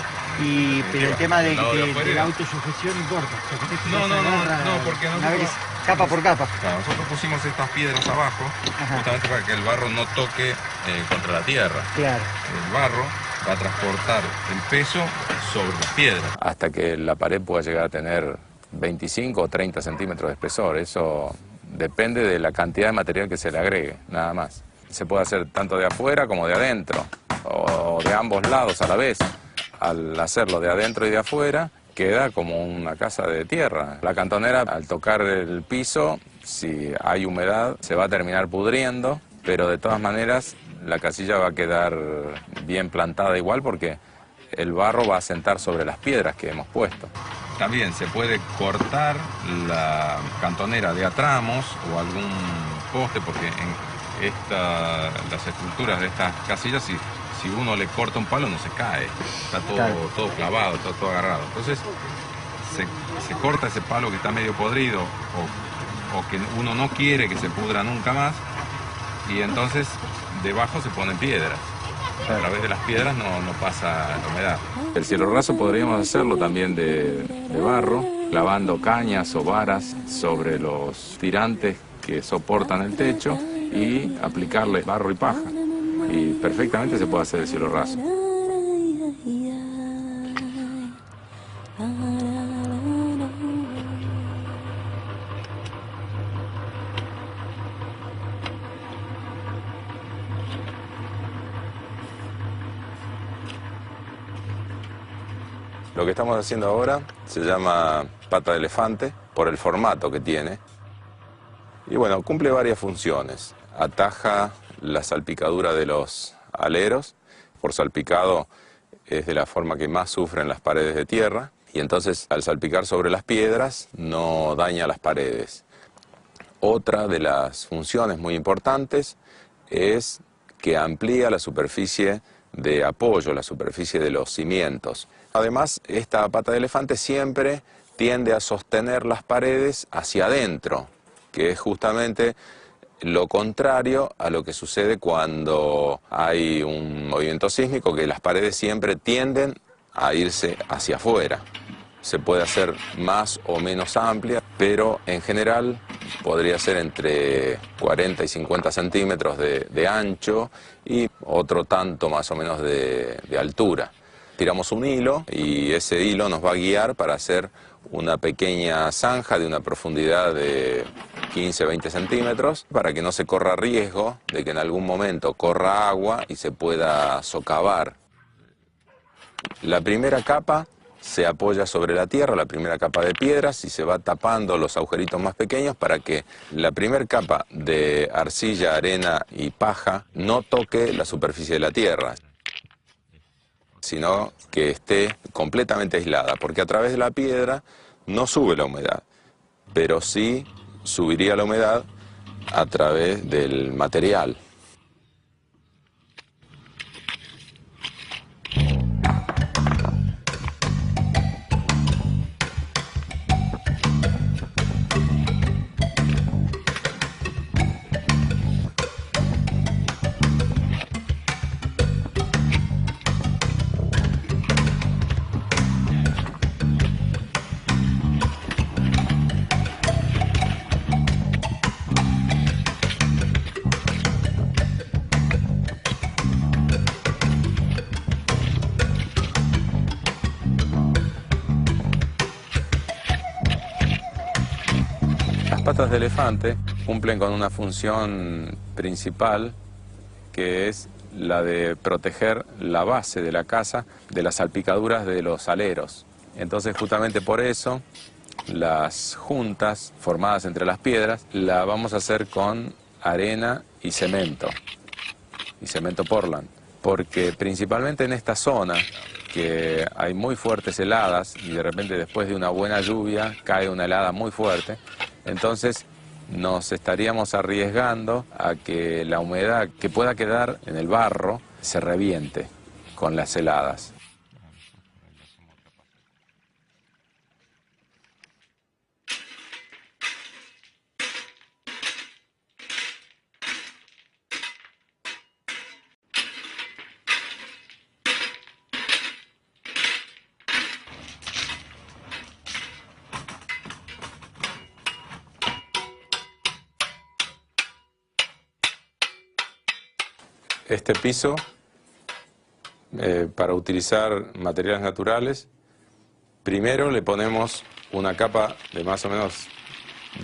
Pero el tema de la autosujeción importa. No, porque nosotros... Capa por capa. Claro, nosotros pusimos estas piedras abajo, justamente para que el barro no toque contra la tierra. Claro. El barro va a transportar el peso sobre las piedras. Hasta que la pared pueda llegar a tener 25 o 30 centímetros de espesor. Eso depende de la cantidad de material que se le agregue, nada más. Se puede hacer tanto de afuera como de adentro, o de ambos lados a la vez. Al hacerlo de adentro y de afuera, queda como una casa de tierra. La cantonera, al tocar el piso, si hay humedad, se va a terminar pudriendo, pero de todas maneras la casilla va a quedar bien plantada igual porque el barro va a sentar sobre las piedras que hemos puesto. También se puede cortar la cantonera de a tramos o algún poste, porque en las estructuras de estas casillas, si uno le corta un palo no se cae, está todo clavado, está todo agarrado. Entonces se corta ese palo que está medio podrido o que uno no quiere que se pudra nunca más, y entonces debajo se ponen piedras. A través de las piedras no pasa la humedad. El cielo raso podríamos hacerlo también de barro, clavando cañas o varas sobre los tirantes que soportan el techo y aplicarle barro y paja. Y perfectamente se puede hacer el cielo raso. Lo que estamos haciendo ahora se llama pata de elefante por el formato que tiene. Y bueno, cumple varias funciones. Ataja la salpicadura de los aleros. Por salpicado es de la forma que más sufren las paredes de tierra. Y entonces al salpicar sobre las piedras no daña las paredes. Otra de las funciones muy importantes es que amplía la superficie de apoyo, la superficie de los cimientos. Además, esta pata de elefante siempre tiende a sostener las paredes hacia adentro, que es justamente lo contrario a lo que sucede cuando hay un movimiento sísmico, que las paredes siempre tienden a irse hacia afuera. Se puede hacer más o menos amplia, pero en general podría ser entre 40 y 50 centímetros de ancho y otro tanto más o menos de altura. Tiramos un hilo y ese hilo nos va a guiar para hacer una pequeña zanja de una profundidad de 15-20 centímetros para que no se corra riesgo de que en algún momento corra agua y se pueda socavar. La primera capa se apoya sobre la tierra, la primera capa de piedras, y se va tapando los agujeritos más pequeños para que la primera capa de arcilla, arena y paja no toque la superficie de la tierra, sino que esté completamente aislada, porque a través de la piedra no sube la humedad, pero sí subiría la humedad a través del material. Las patas de elefante cumplen con una función principal, que es la de proteger la base de la casa de las salpicaduras de los aleros. Entonces, justamente por eso, las juntas formadas entre las piedras las vamos a hacer con arena y cemento Portland, porque principalmente en esta zona que hay muy fuertes heladas y de repente después de una buena lluvia cae una helada muy fuerte, entonces nos estaríamos arriesgando a que la humedad que pueda quedar en el barro se reviente con las heladas. Este piso, para utilizar materiales naturales, primero le ponemos una capa de más o menos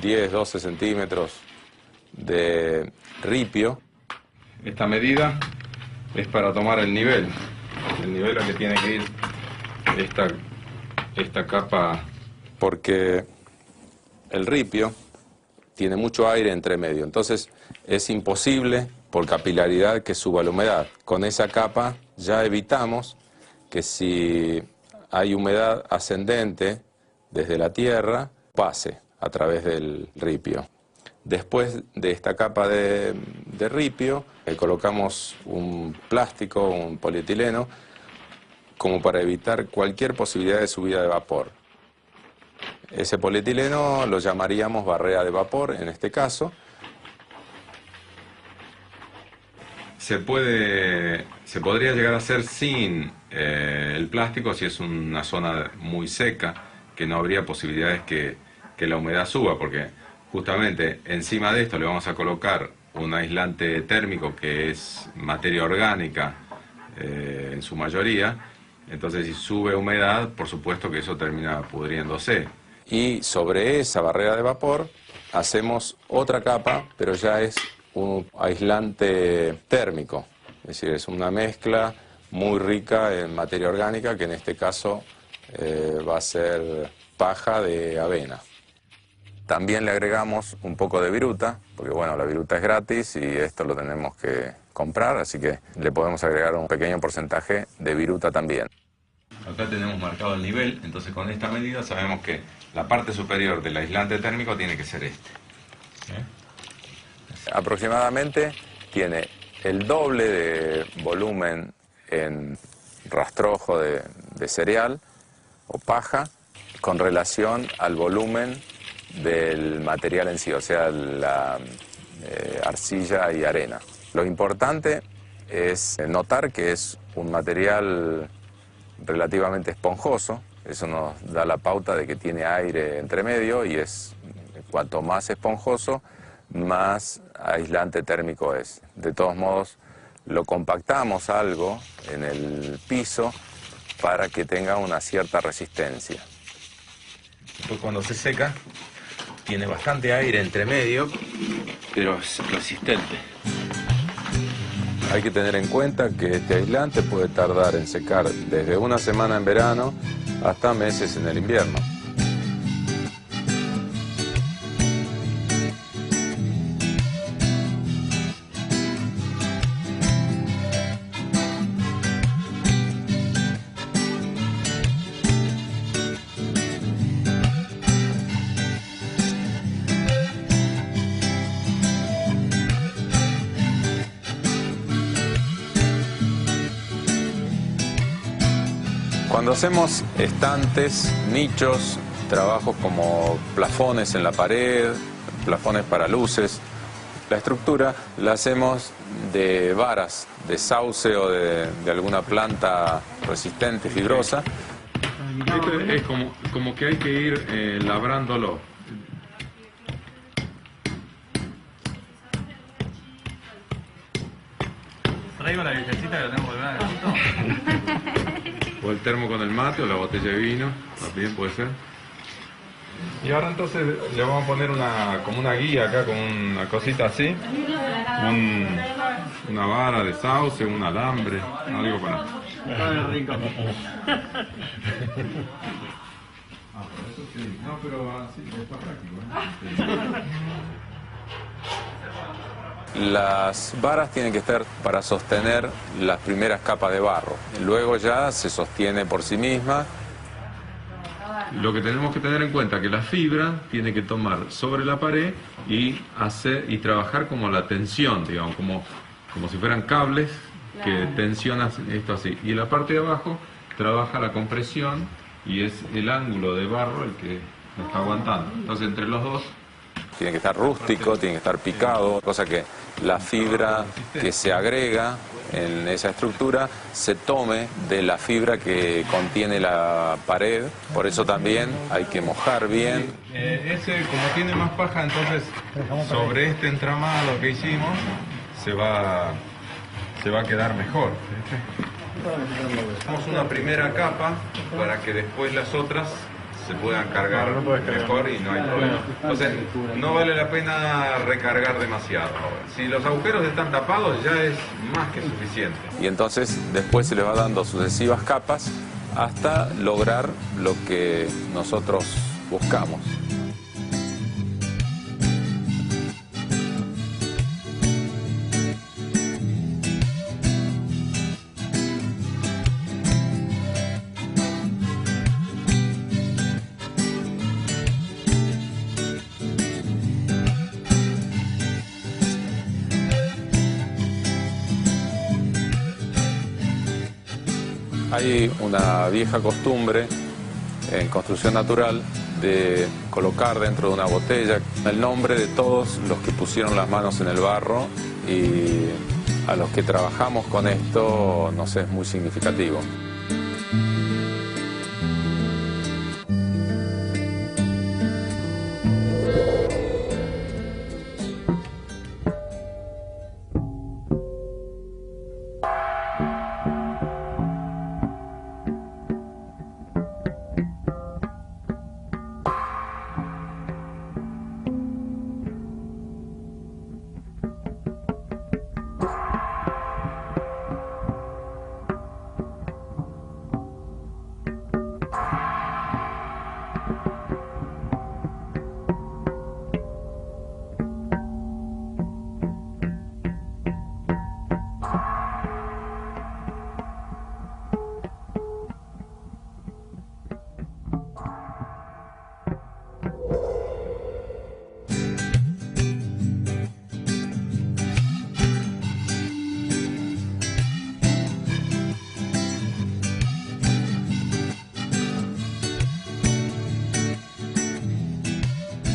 10-12 centímetros de ripio. Esta medida es para tomar el nivel al que tiene que ir esta capa, porque el ripio tiene mucho aire entre medio, entonces es imposible por capilaridad que suba la humedad. Con esa capa ya evitamos que si hay humedad ascendente desde la tierra, pase a través del ripio. Después de esta capa de ripio, colocamos un plástico, un polietileno, como para evitar cualquier posibilidad de subida de vapor. Ese polietileno lo llamaríamos barrera de vapor en este caso. Se podría llegar a hacer sin el plástico si es una zona muy seca, que no habría posibilidades que la humedad suba, porque justamente encima de esto le vamos a colocar un aislante térmico que es materia orgánica en su mayoría, entonces si sube humedad, por supuesto que eso termina pudriéndose. Y sobre esa barrera de vapor hacemos otra capa, pero ya es un aislante térmico, es decir, es una mezcla muy rica en materia orgánica, que en este caso va a ser paja de avena. También le agregamos un poco de viruta, porque bueno, la viruta es gratis y esto lo tenemos que comprar, así que le podemos agregar un pequeño porcentaje de viruta también. Acá tenemos marcado el nivel, entonces con esta medida sabemos que la parte superior del aislante térmico tiene que ser este. Aproximadamente tiene el doble de volumen en rastrojo de cereal o paja con relación al volumen del material en sí, o sea, la arcilla y arena. Lo importante es notar que es un material relativamente esponjoso, eso nos da la pauta de que tiene aire entre medio y cuanto más esponjoso, más aislante térmico es. De todos modos, lo compactamos algo en el piso para que tenga una cierta resistencia. Después cuando se seca, tiene bastante aire entre medio, pero es resistente. Hay que tener en cuenta que este aislante puede tardar en secar desde una semana en verano hasta meses en el invierno. Cuando hacemos estantes, nichos, trabajos como plafones en la pared, plafones para luces, la estructura la hacemos de varas, de sauce o de alguna planta resistente, fibrosa. Esto es como que hay que ir labrándolo. Traigo la virgencita que la tengo colgada en el auto. O el termo con el mate o la botella de vino, también puede ser. Y ahora entonces le vamos a poner como una guía acá, con una cosita así. Una vara de sauce, un alambre, algo para... Eso sí. No, pero así es más práctico, ¿eh? Las varas tienen que estar para sostener las primeras capas de barro. Luego ya se sostiene por sí misma. Lo que tenemos que tener en cuenta es que la fibra tiene que tomar sobre la pared y trabajar como la tensión, digamos, como si fueran cables que tensionan esto así. Y la parte de abajo trabaja la compresión y es el ángulo de barro el que lo está aguantando. Entonces entre los dos tiene que estar rústico, tiene que estar picado, cosa que la fibra que se agrega en esa estructura se tome de la fibra que contiene la pared. Por eso también hay que mojar bien. Ese, como tiene más paja, entonces sobre este entramado que hicimos se va a quedar mejor. Hacemos una primera capa para que después las otras se puedan cargar mejor y no hay problema. Entonces, no vale la pena recargar demasiado. Si los agujeros están tapados, ya es más que suficiente. Y entonces después se le va dando sucesivas capas hasta lograr lo que nosotros buscamos. Hay una vieja costumbre en construcción natural de colocar dentro de una botella el nombre de todos los que pusieron las manos en el barro, y a los que trabajamos con esto nos es muy significativo.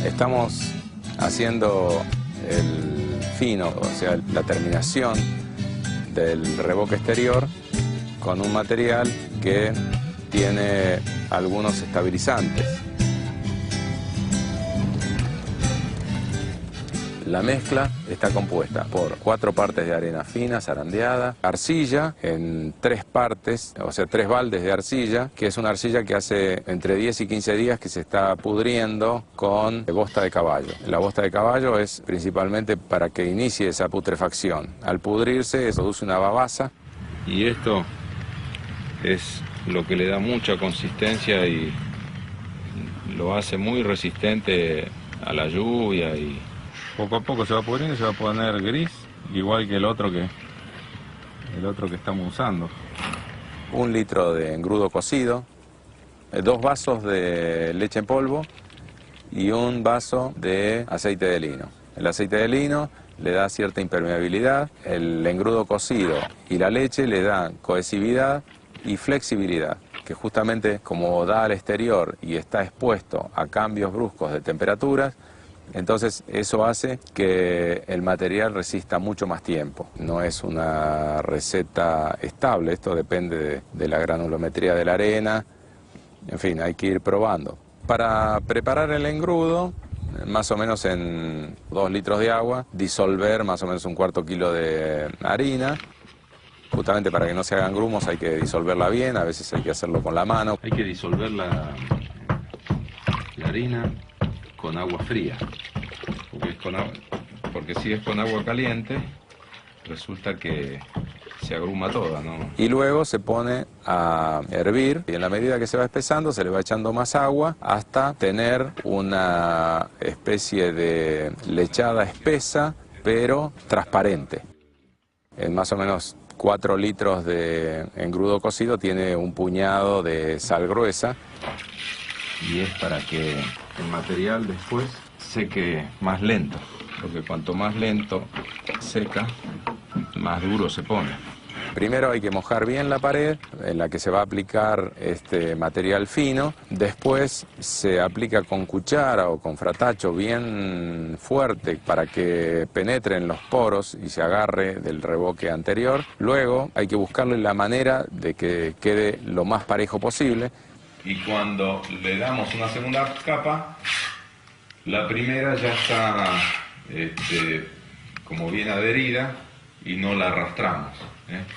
Estamos haciendo el fino, o sea, la terminación del revoque exterior con un material que tiene algunos estabilizantes. La mezcla está compuesta por 4 partes de arena fina, zarandeada, arcilla en 3 partes, o sea, 3 baldes de arcilla, que es una arcilla que hace entre 10 y 15 días que se está pudriendo con bosta de caballo. La bosta de caballo es principalmente para que inicie esa putrefacción. Al pudrirse, produce una babasa. Y esto es lo que le da mucha consistencia y lo hace muy resistente a la lluvia, y poco a poco se va pudriendo y se va a poner gris, igual que el otro que estamos usando. 1 litro de engrudo cocido, 2 vasos de leche en polvo y 1 vaso de aceite de lino. El aceite de lino le da cierta impermeabilidad, el engrudo cocido y la leche le dan cohesividad y flexibilidad, que justamente como da al exterior y está expuesto a cambios bruscos de temperaturas, entonces eso hace que el material resista mucho más tiempo. No es una receta estable, esto depende de la granulometría de la arena, en fin, hay que ir probando. Para preparar el engrudo, más o menos en 2 litros de agua, disolver más o menos 1/4 kilo de harina. Justamente para que no se hagan grumos hay que disolverla bien, a veces hay que hacerlo con la mano. Hay que disolver la harina con agua fría, porque si es con agua caliente resulta que se agruma toda, ¿no? Y luego se pone a hervir y en la medida que se va espesando se le va echando más agua hasta tener una especie de lechada espesa pero transparente. En más o menos 4 litros de engrudo cocido tiene un puñado de sal gruesa. Y es para que el material después seque más lento, porque cuanto más lento seca, más duro se pone. Primero hay que mojar bien la pared en la que se va a aplicar este material fino. Después se aplica con cuchara o con fratacho bien fuerte para que penetre en los poros y se agarre del revoque anterior. Luego hay que buscarle la manera de que quede lo más parejo posible. Y cuando le damos una segunda capa, la primera ya está como bien adherida y no la arrastramos.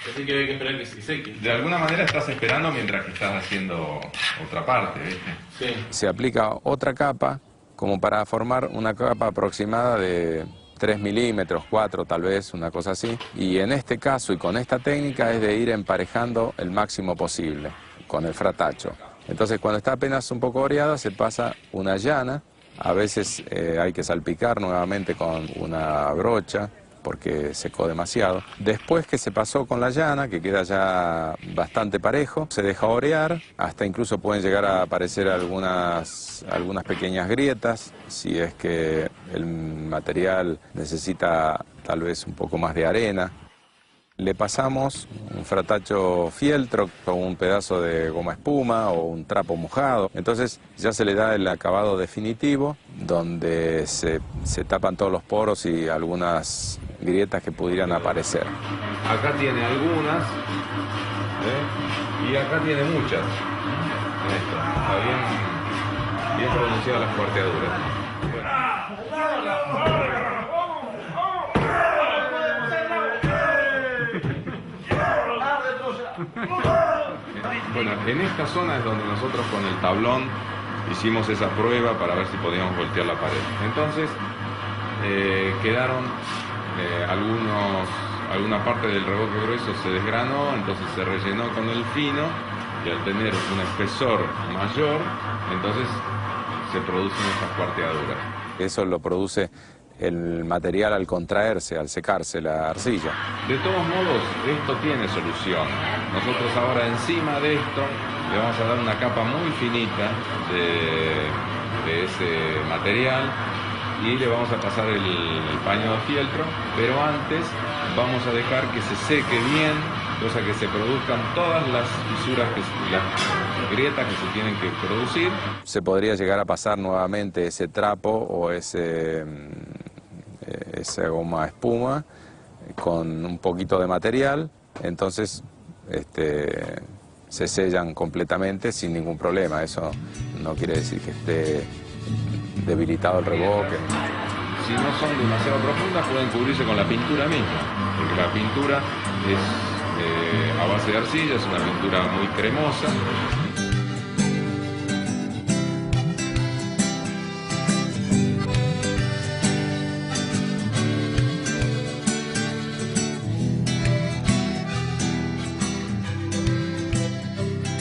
Así que hay que esperar que se seque. De alguna manera estás esperando mientras que estás haciendo otra parte, ¿viste? Sí. Se aplica otra capa como para formar una capa aproximada de 3 milímetros, 4 tal vez, una cosa así. Y en este caso y con esta técnica es de ir emparejando el máximo posible con el fratacho. Entonces cuando está apenas un poco oreada se pasa una llana. A veces hay que salpicar nuevamente con una brocha porque secó demasiado. Después que se pasó con la llana, que queda ya bastante parejo, se deja orear, hasta incluso pueden llegar a aparecer algunas pequeñas grietas, si es que el material necesita tal vez un poco más de arena. Le pasamos un fratacho fieltro con un pedazo de goma espuma o un trapo mojado. Entonces ya se le da el acabado definitivo, donde se tapan todos los poros y algunas grietas que pudieran aparecer. Acá tiene algunas, y acá tiene muchas. Está bien pronunciadas las cuarteaduras. Bueno, en esta zona es donde nosotros con el tablón hicimos esa prueba para ver si podíamos voltear la pared. Entonces quedaron alguna parte del revoque grueso se desgranó, entonces se rellenó con el fino y al tener un espesor mayor, entonces se producen estas cuarteaduras. Eso lo produce el material al contraerse, al secarse la arcilla. De todos modos, esto tiene solución. Nosotros ahora encima de esto le vamos a dar una capa muy finita de ese material y le vamos a pasar el paño de fieltro, pero antes vamos a dejar que se seque bien, cosa que se produzcan todas las fisuras, las grietas que se tienen que producir. Se podría llegar a pasar nuevamente ese trapo o esa goma espuma con un poquito de material, entonces se sellan completamente sin ningún problema. Eso no quiere decir que esté debilitado el revoque. Si no son demasiado profundas pueden cubrirse con la pintura misma, porque la pintura es a base de arcilla, es una pintura muy cremosa.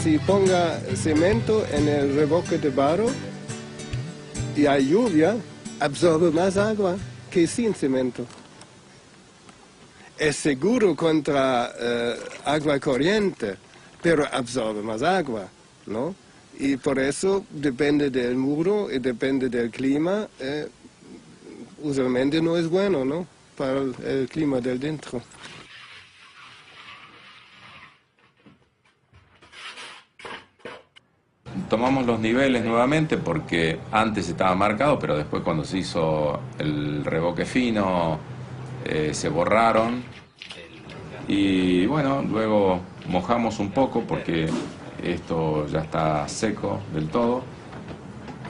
Si ponga cemento en el revoque de barro y hay lluvia, absorbe más agua que sin cemento. Es seguro contra agua corriente, pero absorbe más agua, ¿no? Y por eso depende del muro y depende del clima, usualmente no es bueno, ¿no? Para el clima del dentro. Tomamos los niveles nuevamente porque antes estaba marcado, pero después cuando se hizo el revoque fino se borraron. Y bueno, luego mojamos un poco porque esto ya está seco del todo.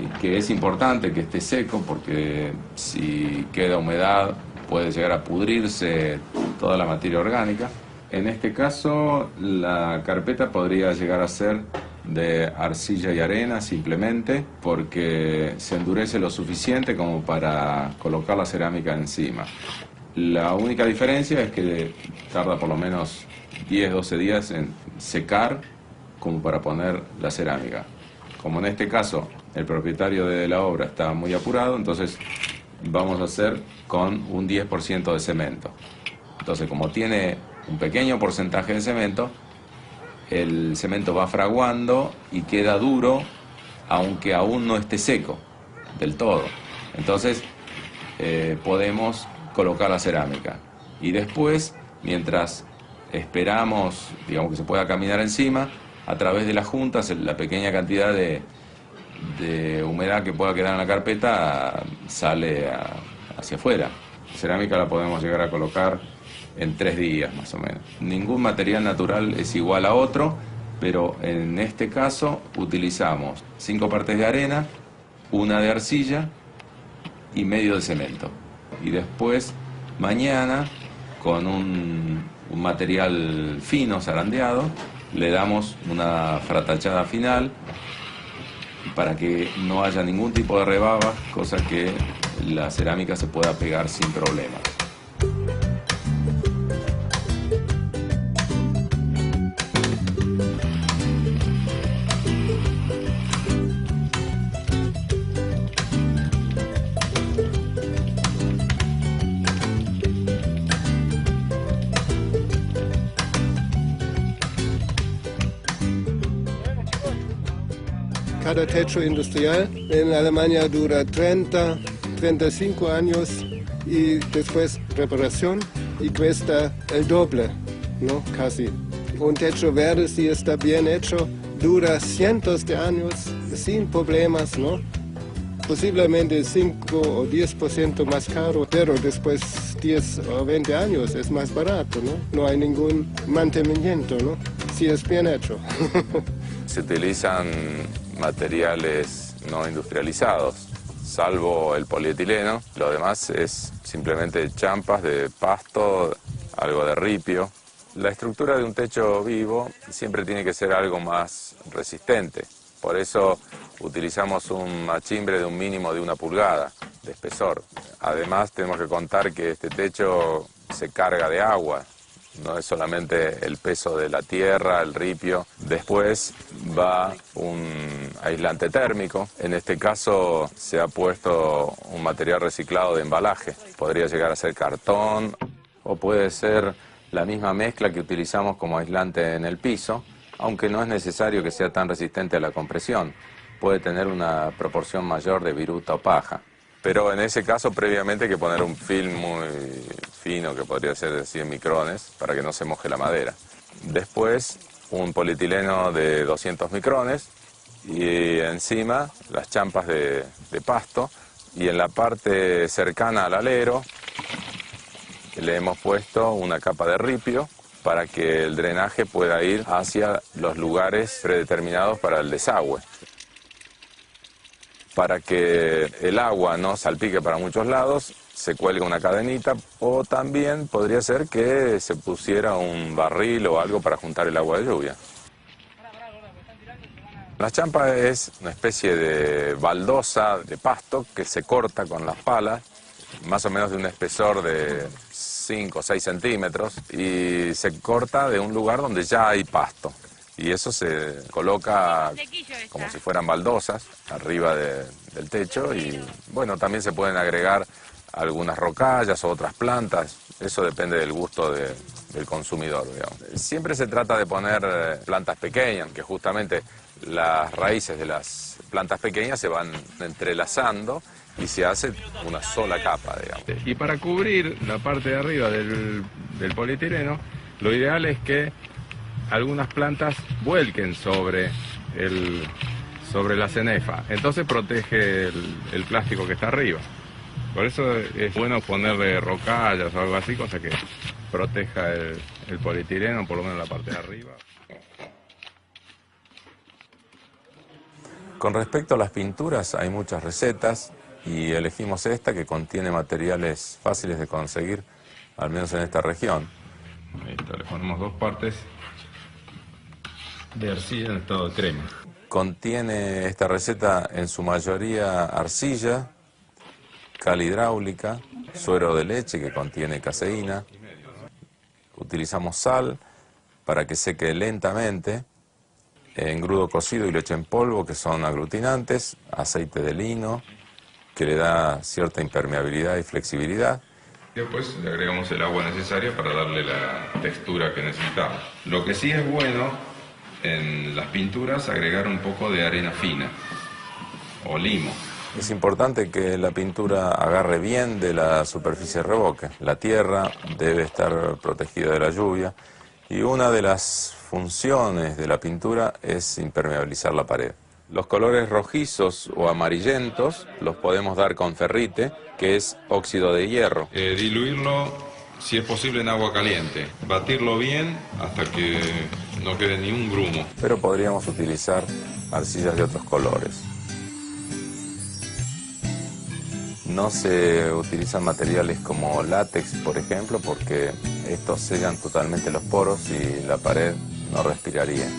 Y que es importante que esté seco porque si queda humedad puede llegar a pudrirse toda la materia orgánica. En este caso la carpeta podría llegar a ser de arcilla y arena simplemente porque se endurece lo suficiente como para colocar la cerámica encima. La única diferencia es que tarda por lo menos 10-12 días en secar como para poner la cerámica. Como en este caso el propietario de la obra está muy apurado, entonces vamos a hacer con un 10% de cemento. Entonces, como tiene un pequeño porcentaje de cemento, el cemento va fraguando y queda duro, aunque aún no esté seco del todo. Entonces, podemos colocar la cerámica. Y después, mientras esperamos, digamos, que se pueda caminar encima, a través de las juntas, la pequeña cantidad de humedad que pueda quedar en la carpeta sale hacia afuera. La cerámica la podemos llegar a colocar en 3 días más o menos. Ningún material natural es igual a otro, pero en este caso utilizamos 5 partes de arena, 1 de arcilla y medio de cemento. Y después, mañana, con un material fino zarandeado, le damos una fratachada final para que no haya ningún tipo de rebaba, cosa que la cerámica se pueda pegar sin problemas. Cada techo industrial en Alemania dura 30, 35 años y después reparación y cuesta el doble, ¿no? Casi. Un techo verde, si está bien hecho, dura cientos de años sin problemas, ¿no? Posiblemente 5 o 10% más caro, pero después 10 o 20 años es más barato, ¿no? No hay ningún mantenimiento, ¿no? Si es bien hecho. Se utilizan materiales no industrializados, salvo el polietileno. Lo demás es simplemente champas de pasto, algo de ripio. La estructura de un techo vivo siempre tiene que ser algo más resistente. Por eso utilizamos un machimbre de un mínimo de 1 pulgada de espesor. Además, tenemos que contar que este techo se carga de agua. No es solamente el peso de la tierra, el ripio. Después va un aislante térmico. En este caso se ha puesto un material reciclado de embalaje. Podría llegar a ser cartón o puede ser la misma mezcla que utilizamos como aislante en el piso, aunque no es necesario que sea tan resistente a la compresión. Puede tener una proporción mayor de viruta o paja. Pero en ese caso previamente hay que poner un film muy fino, que podría ser de 100 micrones, para que no se moje la madera. Después un polietileno de 200 micrones y encima las champas de pasto. Y en la parte cercana al alero le hemos puesto una capa de ripio para que el drenaje pueda ir hacia los lugares predeterminados para el desagüe. Para que el agua no salpique para muchos lados, se cuelga una cadenita, o también podría ser que se pusiera un barril o algo para juntar el agua de lluvia. La champa es una especie de baldosa de pasto que se corta con las palas, más o menos de un espesor de 5 o 6 centímetros, y se corta de un lugar donde ya hay pasto. Y eso se coloca como si fueran baldosas arriba del techo y bueno, también se pueden agregar algunas rocallas o otras plantas, eso depende del gusto del consumidor, digamos. Siempre se trata de poner plantas pequeñas, que justamente las raíces de las plantas pequeñas se van entrelazando y se hace una sola capa, digamos. Y para cubrir la parte de arriba del polietileno, lo ideal es que algunas plantas vuelquen sobre la cenefa, entonces protege el plástico que está arriba. Por eso es bueno ponerle rocallas o algo así, cosa que proteja el polietileno, por lo menos la parte de arriba. Con respecto a las pinturas, hay muchas recetas y elegimos esta que contiene materiales fáciles de conseguir, al menos en esta región. Listo, le ponemos 2 partes de arcilla en estado de crema. Contiene esta receta en su mayoría arcilla, cal hidráulica, suero de leche que contiene caseína. Utilizamos sal para que seque lentamente, engrudo cocido y leche en polvo que son aglutinantes, aceite de lino, que le da cierta impermeabilidad y flexibilidad. Después le agregamos el agua necesaria para darle la textura que necesitamos. Lo que sí es bueno en las pinturas agregar un poco de arena fina o limo. Es importante que la pintura agarre bien de la superficie revoque. La tierra debe estar protegida de la lluvia y una de las funciones de la pintura es impermeabilizar la pared. Los colores rojizos o amarillentos los podemos dar con ferrite, que es óxido de hierro. Diluirlo, si es posible, en agua caliente. Batirlo bien hasta que no quede ni un grumo. Pero podríamos utilizar arcillas de otros colores. No se utilizan materiales como látex, por ejemplo, porque estos sellan totalmente los poros y la pared no respiraría.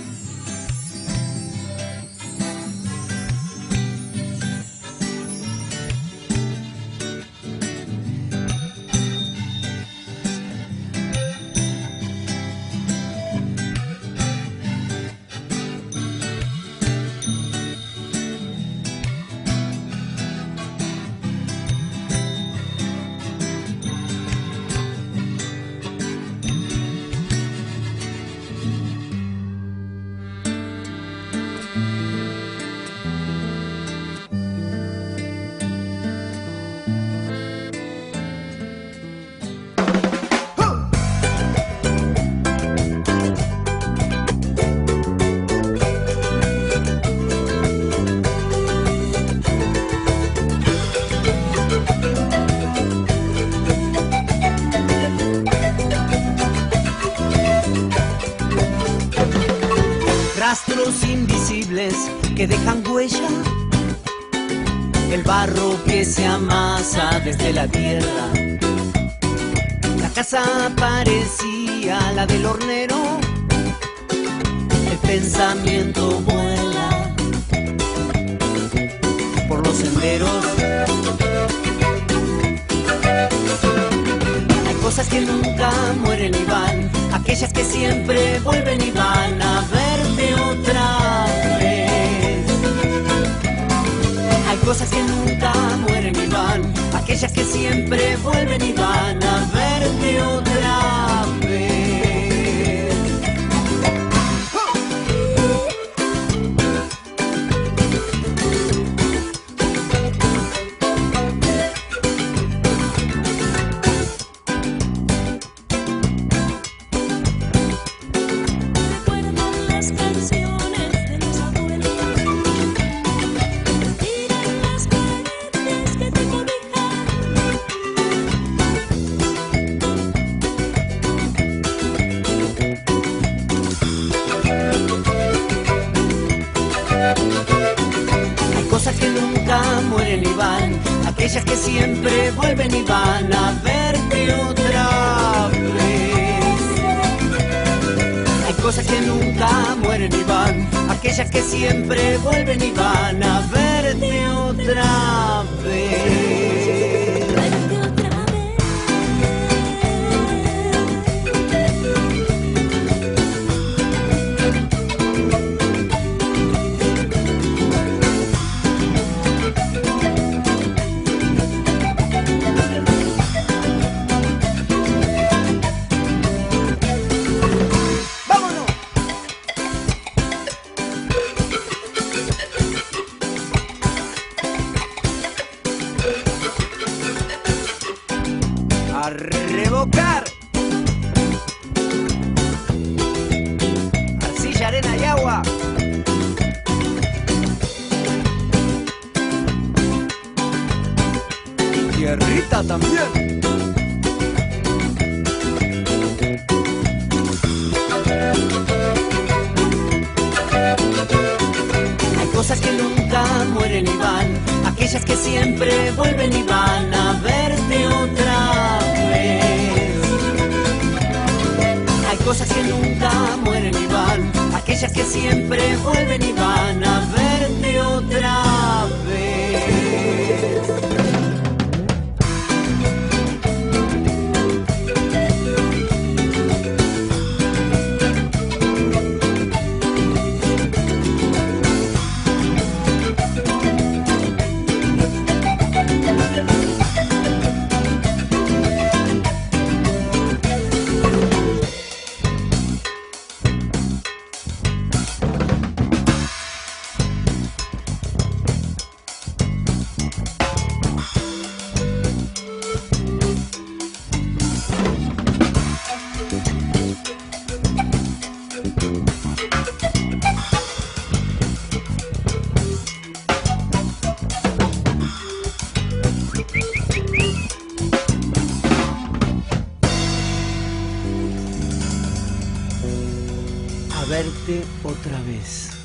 Rastros invisibles que dejan huella, el barro que se amasa desde la tierra. La casa parecía la del hornero, el pensamiento vuela por los senderos. Hay cosas que nunca mueren y van, aquellas que siempre vuelven y van a verte otra vez. Hay cosas que nunca mueren y van, aquellas que siempre vuelven y van a verte otra vez. Aquellas que siempre vuelven y van a verte otra vez. Hay cosas que nunca mueren y van, aquellas que siempre vuelven y van a verte otra vez. Revocar arcilla, arena y agua. Y tierrita también. Hay cosas que nunca mueren y van, aquellas que siempre vuelven y van a verte otra vez. Hay cosas que nunca mueren y van, aquellas que siempre vuelven y van a verte otra vez. A verte otra vez.